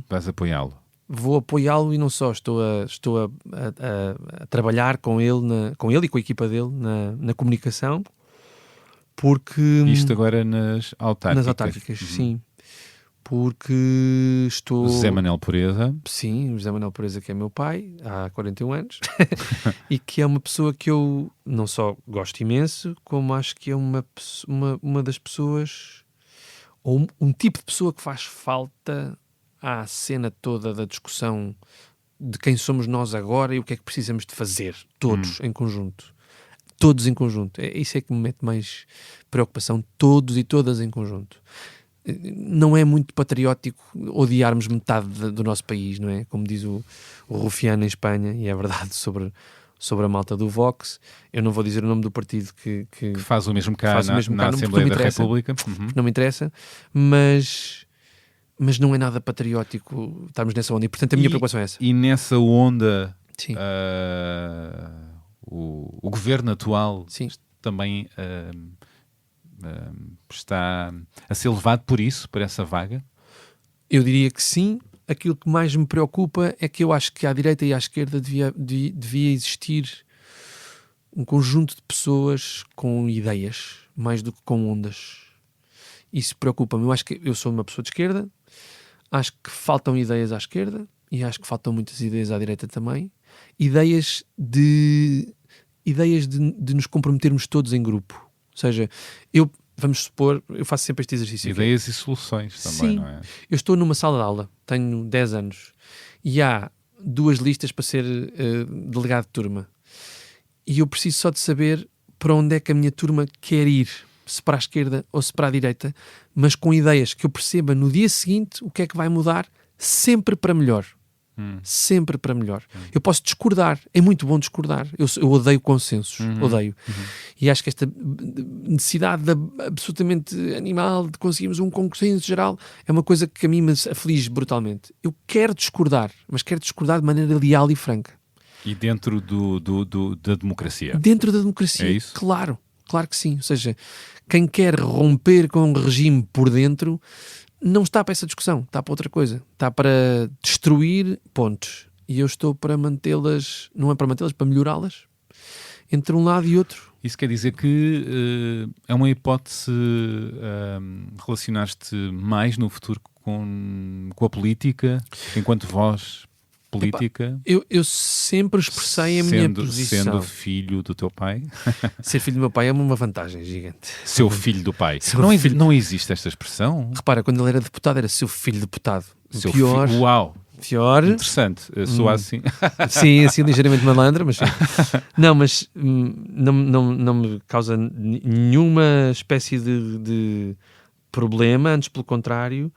Vais apoiá-lo? Vou apoiá-lo e não só. Estou a trabalhar com ele e com a equipa dele na comunicação, porque... Isto agora nas autárquicas? Nas autárquicas, sim. Porque estou... José Manuel Pureza. Sim, o José Manuel Pureza, que é meu pai, há 41 anos, e que é uma pessoa que eu não só gosto imenso, como acho que é uma das pessoas, ou um tipo de pessoa que faz falta à cena toda da discussão de quem somos nós agora e o que é que precisamos de fazer, todos em conjunto. Todos em conjunto. Isso é que me mete mais preocupação, todos e todas em conjunto. Não é muito patriótico odiarmos metade do nosso país, não é? Como diz o Rufiano em Espanha, e é verdade sobre a malta do Vox. Eu não vou dizer o nome do partido que faz o mesmo cá na Assembleia da República. Não me interessa, mas não é nada patriótico estarmos nessa onda, e portanto a minha preocupação é essa. E nessa onda, sim. O governo atual sim. também... está a ser levado por essa vaga? Eu diria que sim. Aquilo que mais me preocupa é que eu acho que à direita e à esquerda devia existir um conjunto de pessoas com ideias, mais do que com ondas. Isso preocupa-me. Eu acho que eu sou uma pessoa de esquerda, acho que faltam ideias à esquerda e acho que faltam muitas ideias à direita também. Ideias de nos comprometermos todos em grupo. Ou seja, vamos supor, eu faço sempre este exercício. Ideias e soluções também, sim, não é? Eu estou numa sala de aula, tenho 10 anos, e há 2 listas para ser delegado de turma. E eu preciso só de saber para onde é que a minha turma quer ir, se para a esquerda ou se para a direita, mas com ideias que eu perceba no dia seguinte o que é que vai mudar, sempre para melhor. Sempre para melhor. Eu posso discordar, é muito bom discordar. Eu odeio consensos, odeio. E acho que esta necessidade absolutamente animal de conseguirmos um consenso geral é uma coisa que a mim me aflige brutalmente. Eu quero discordar, mas quero discordar de maneira leal e franca. E dentro da democracia? Dentro da democracia, é isso? Claro que sim. Ou seja, quem quer romper com o regime por dentro não está para essa discussão, está para outra coisa. Está para destruir pontos. E eu estou para mantê-las, não é para mantê-las, para melhorá-las entre um lado e outro. Isso quer dizer que é uma hipótese relacionar-te mais no futuro com a política, enquanto voz política? Eu sempre expressei a minha posição. Sendo filho do teu pai? Ser filho do meu pai é uma vantagem gigante. Seu filho do pai. Não existe esta expressão? Repara, quando ele era deputado era seu filho deputado. Pior. Uau! Pior. Interessante. Soa assim. Sim, assim ligeiramente malandra, mas sim. Não, mas não me causa nenhuma espécie de problema, antes pelo contrário,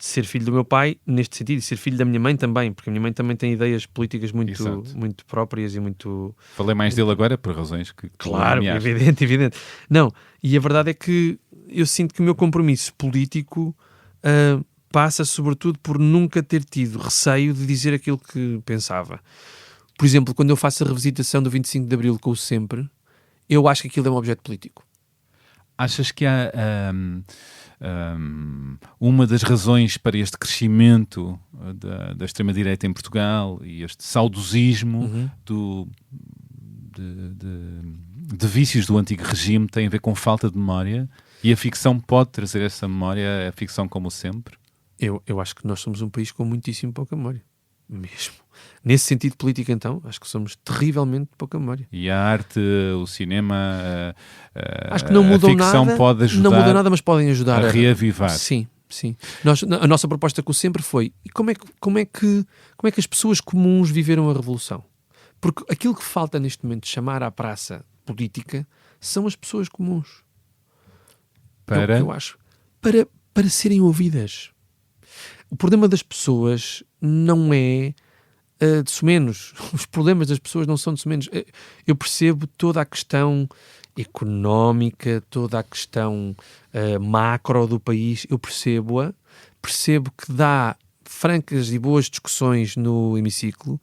ser filho do meu pai neste sentido, e ser filho da minha mãe também, porque a minha mãe também tem ideias políticas muito próprias e muito... Falei mais dele agora por razões que... Claro, evidente. Não, e a verdade é que eu sinto que o meu compromisso político passa sobretudo por nunca ter tido receio de dizer aquilo que pensava. Por exemplo, quando eu faço a revisitação do 25 de Abril com o Sempre, eu acho que aquilo é um objeto político. Achas que há uma das razões para este crescimento da extrema-direita em Portugal e este saudosismo de vícios do antigo regime tem a ver com falta de memória? E a ficção pode trazer essa memória, a ficção como sempre? Eu acho que nós somos um país com muitíssimo pouca memória. Mesmo. Nesse sentido político, então, acho que somos terrivelmente pouca memória. E a arte, o cinema, Acho que não mudam a ficção nada, pode ajudar, não mudam nada, mas podem ajudar a reavivar. Sim. A nossa proposta com o Sempre foi, e como é que as pessoas comuns viveram a Revolução? Porque aquilo que falta neste momento de chamar à praça política são as pessoas comuns. Eu acho. Para serem ouvidas. O problema das pessoas não é de sumenos. Os problemas das pessoas não são de sumenos. Eu percebo toda a questão económica, toda a questão macro do país, eu percebo-a. Percebo que dá francas e boas discussões no hemiciclo,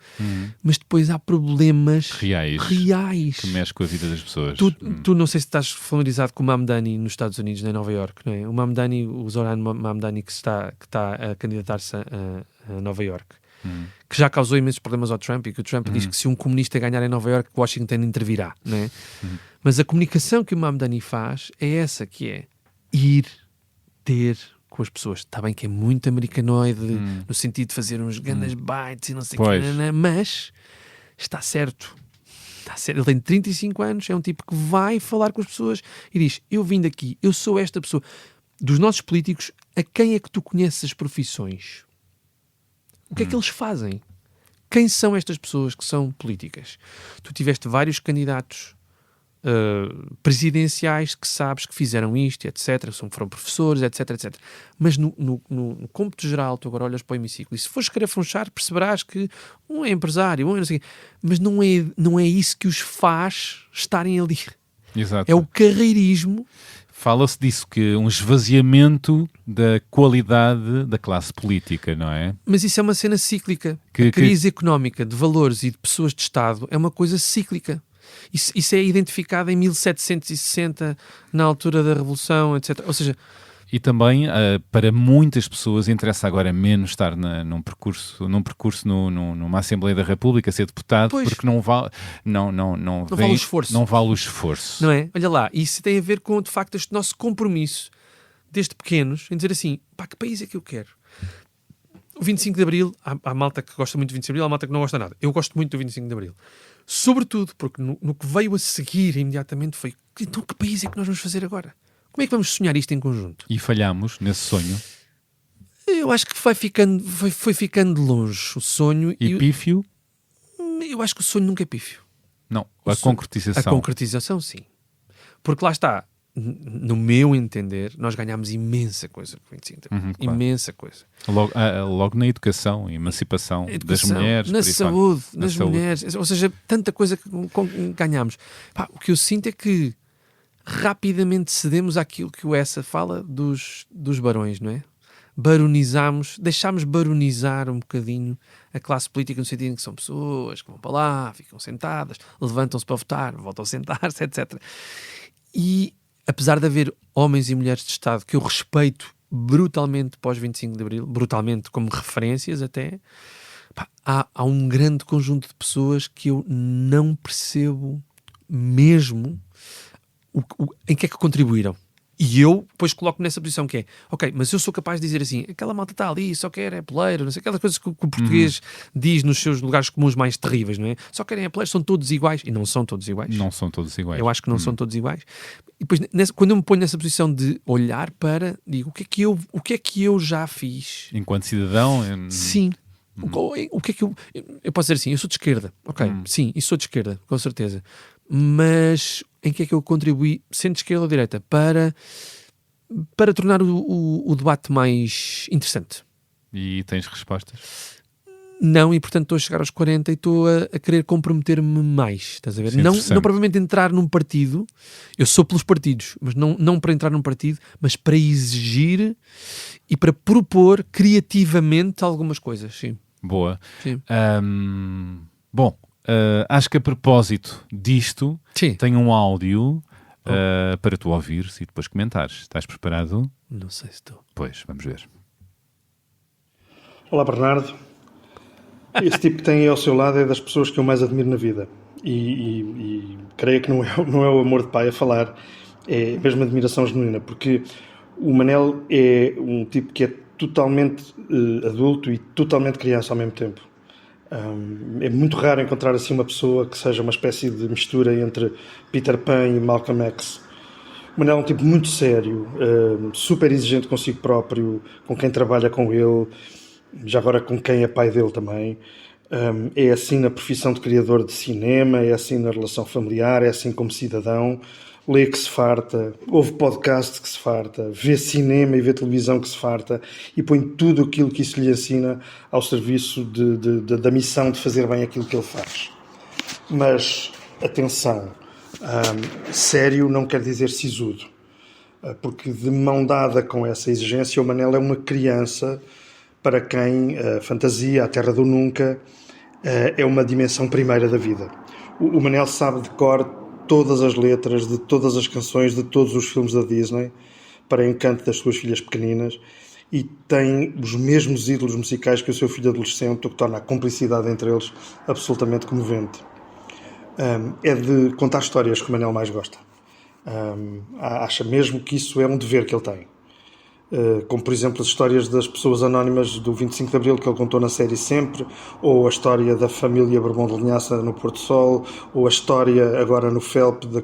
mas depois há problemas reais que mexem com a vida das pessoas. Tu não sei se estás familiarizado com o Mamdani nos Estados Unidos, em Nova Iorque, não é? O Mamdani, o Zoran Mamdani, que está a candidatar-se a Nova Iorque, que já causou imensos problemas ao Trump, e que o Trump diz que se um comunista ganhar em Nova Iorque, Washington intervirá, não é? Mas a comunicação que o Mamdani faz é essa, que é ir ter com as pessoas. Está bem que é muito americanoide, no sentido de fazer uns grandes bites e não sei o que, mas está certo. Ele tem 35 anos, é um tipo que vai falar com as pessoas e diz, eu vim daqui, eu sou esta pessoa. Dos nossos políticos, a quem é que tu conheces as profissões? O que é que eles fazem? Quem são estas pessoas que são políticas? Tu tiveste vários candidatos presidenciais que sabes que fizeram isto, etc., foram professores, etc. Mas no cômputo geral, tu agora olhas para o hemiciclo e se fores escarafunchar, perceberás que um é empresário, um é não sei o quê, mas não é isso que os faz estarem ali. Exato. É o carreirismo. Fala-se disso, que um esvaziamento da qualidade da classe política, não é? Mas isso é uma cena cíclica. A crise económica de valores e de pessoas de Estado é uma coisa cíclica. Isso é identificado em 1760, na altura da Revolução, etc. Ou seja... E também, para muitas pessoas, interessa agora menos estar num percurso numa Assembleia da República, ser deputado, porque não vale o esforço. Não vale o esforço. Não é? Olha lá, isso tem a ver com, de facto, este nosso compromisso, desde pequenos, em dizer assim, pá, que país é que eu quero? O 25 de Abril, há malta que gosta muito do 25 de Abril, há malta que não gosta nada. Eu gosto muito do 25 de Abril. Sobretudo porque no que veio a seguir imediatamente foi, então que país é que nós vamos fazer agora? Como é que vamos sonhar isto em conjunto? E falhamos nesse sonho? Eu acho que foi ficando de longe o sonho. E pífio? Eu acho que o sonho nunca é pífio. Não, a concretização. A concretização, sim. Porque lá está, no meu entender, nós ganhámos imensa coisa com o 25 de Abril. Claro. Imensa coisa. Logo na educação, emancipação das mulheres. Na saúde, nas mulheres. Ou seja, tanta coisa que ganhámos. Pá, o que eu sinto é que rapidamente cedemos àquilo que o Essa fala dos barões, não é? Deixámos baronizar um bocadinho a classe política, no sentido em que são pessoas que vão para lá, ficam sentadas, levantam-se para votar, voltam a sentar-se, etc. E apesar de haver homens e mulheres de Estado que eu respeito brutalmente pós 25 de Abril, brutalmente como referências até, pá, há um grande conjunto de pessoas que eu não percebo mesmo em que é que contribuíram. E eu depois coloco nessa posição que é, ok, mas eu sou capaz de dizer assim, aquela malta está ali, só quer é poleiro, não sei, aquelas coisas que o português diz nos seus lugares comuns mais terríveis, não é? Só querem é poleiro, são todos iguais. E não são todos iguais. Não são todos iguais. Eu acho que não são todos iguais. E depois, quando eu me ponho nessa posição de olhar para, digo, o que é que eu já fiz? Enquanto cidadão? Sim. O que é que eu posso dizer assim, eu sou de esquerda, ok, sim, e sou de esquerda, com certeza. Mas em que é que eu contribuí, sendo de esquerda ou direita, para tornar o debate mais interessante? E tens respostas? Não, e portanto estou a chegar aos 40 e estou a querer comprometer-me mais, estás a ver? Não provavelmente entrar num partido, eu sou pelos partidos, mas não para entrar num partido, mas para exigir e para propor criativamente algumas coisas, sim. Boa. Sim. Bom, acho que a propósito disto, tenho um áudio para tu ouvires e depois comentares. Estás preparado? Não sei se estou. Pois, vamos ver. Olá, Bernardo. Esse tipo que tem aí ao seu lado é das pessoas que eu mais admiro na vida. E creio que não é o amor de pai a falar, é mesmo admiração genuína, porque o Manel é um tipo que é totalmente adulto e totalmente criança ao mesmo tempo. É muito raro encontrar assim uma pessoa que seja uma espécie de mistura entre Peter Pan e Malcolm X. O Manel é um tipo muito sério, super exigente consigo próprio, com quem trabalha com ele, já agora com quem é pai dele também. É assim na profissão de criador de cinema, é assim na relação familiar, é assim como cidadão. Lê que se farta, ouve podcast que se farta, vê cinema e vê televisão que se farta e põe tudo aquilo que isso lhe ensina ao serviço da missão de fazer bem aquilo que ele faz. Mas, atenção, sério não quer dizer sisudo, porque de mão dada com essa exigência, o Manel é uma criança para quem a fantasia, a terra do nunca, é uma dimensão primeira da vida. O Manel sabe de cor todas as letras de todas as canções de todos os filmes da Disney, para encanto das suas filhas pequeninas, e tem os mesmos ídolos musicais que o seu filho adolescente, o que torna a cumplicidade entre eles absolutamente comovente. É de contar histórias que o Manel mais gosta. Acha mesmo que isso é um dever que ele tem. Como, por exemplo, as histórias das pessoas anónimas do 25 de Abril que ele contou na série Sempre, ou a história da família Bourbon de Linhaça no Porto Sol, ou a história agora no Felp de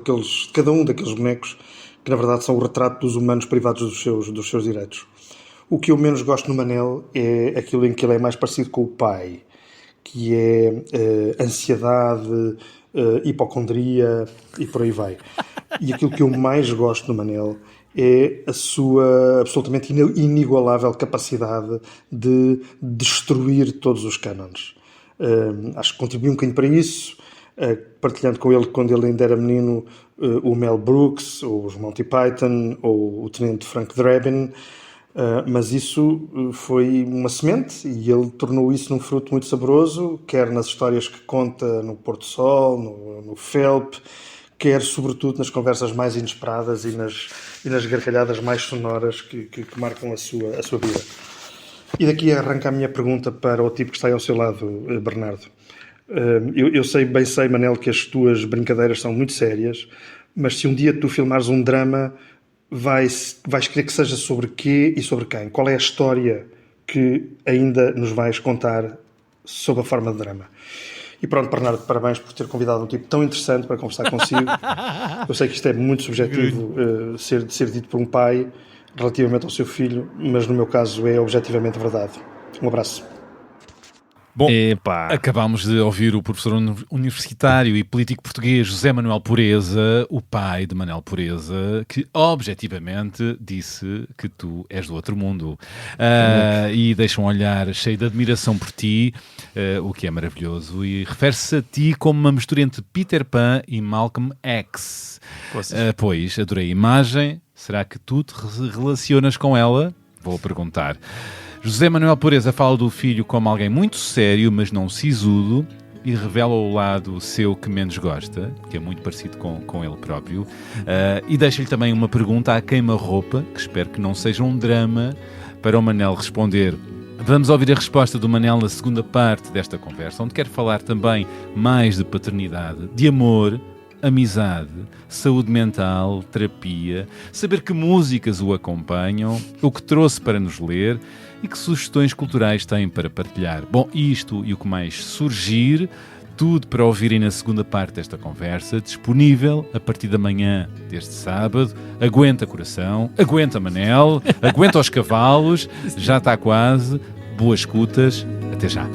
cada um daqueles bonecos que na verdade são o retrato dos humanos privados dos seus direitos. O que eu menos gosto no Manel é aquilo em que ele é mais parecido com o pai, que é ansiedade, hipocondria e por aí vai. E aquilo que eu mais gosto no Manel é a sua absolutamente inigualável capacidade de destruir todos os cânones. Acho que contribuí um bocadinho para isso, partilhando com ele, quando ele ainda era menino, o Mel Brooks, ou os Monty Python, ou o Tenente Frank Drebin, mas isso foi uma semente e ele tornou isso num fruto muito saboroso, quer nas histórias que conta no Porto Sol, no Felp, quer sobretudo nas conversas mais inesperadas e nas gargalhadas mais sonoras que marcam a sua vida. E daqui arranca a minha pergunta para o tipo que está aí ao seu lado, Bernardo. Eu sei, Manel, que as tuas brincadeiras são muito sérias, mas se um dia tu filmares um drama, vais querer que seja sobre quê e sobre quem? Qual é a história que ainda nos vais contar sob a forma de drama? E pronto, Bernardo, parabéns por ter convidado um tipo tão interessante para conversar consigo. Eu sei que isto é muito subjetivo, ser dito por um pai relativamente ao seu filho, mas no meu caso é objetivamente verdade. Um abraço. Bom, acabámos de ouvir o professor universitário e político português José Manuel Pureza, o pai de Manel Pureza, que objetivamente disse que tu és do outro mundo. E deixa um olhar cheio de admiração por ti, o que é maravilhoso, e refere-se a ti como uma mistura entre Peter Pan e Malcolm X. Pois, adorei a imagem. Será que tu te relacionas com ela? Vou perguntar. José Manuel Pureza fala do filho como alguém muito sério, mas não sisudo, e revela o lado seu que menos gosta, que é muito parecido com ele próprio, e deixa-lhe também uma pergunta à queima-roupa, que espero que não seja um drama, para o Manel responder. Vamos ouvir a resposta do Manel na segunda parte desta conversa, onde quer falar também mais de paternidade, de amor, amizade, saúde mental, terapia, saber que músicas o acompanham, o que trouxe para nos ler e que sugestões culturais tem para partilhar. Bom, isto e o que mais surgir, tudo para ouvirem na segunda parte desta conversa, disponível a partir da manhã deste sábado. Aguenta coração, aguenta Manel, aguenta os cavalos, já está quase. Boas escutas, até já.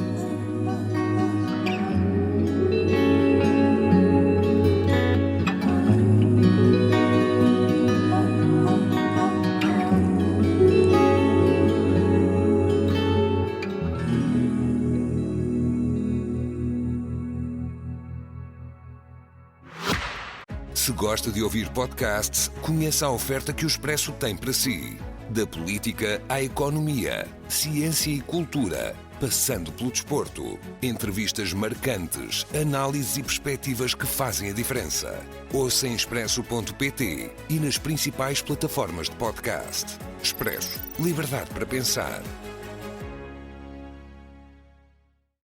Se gosta de ouvir podcasts, conheça a oferta que o Expresso tem para si. Da política à economia, ciência e cultura, passando pelo desporto. Entrevistas marcantes, análises e perspectivas que fazem a diferença. Ouça em expresso.pt e nas principais plataformas de podcast. Expresso. Liberdade para pensar.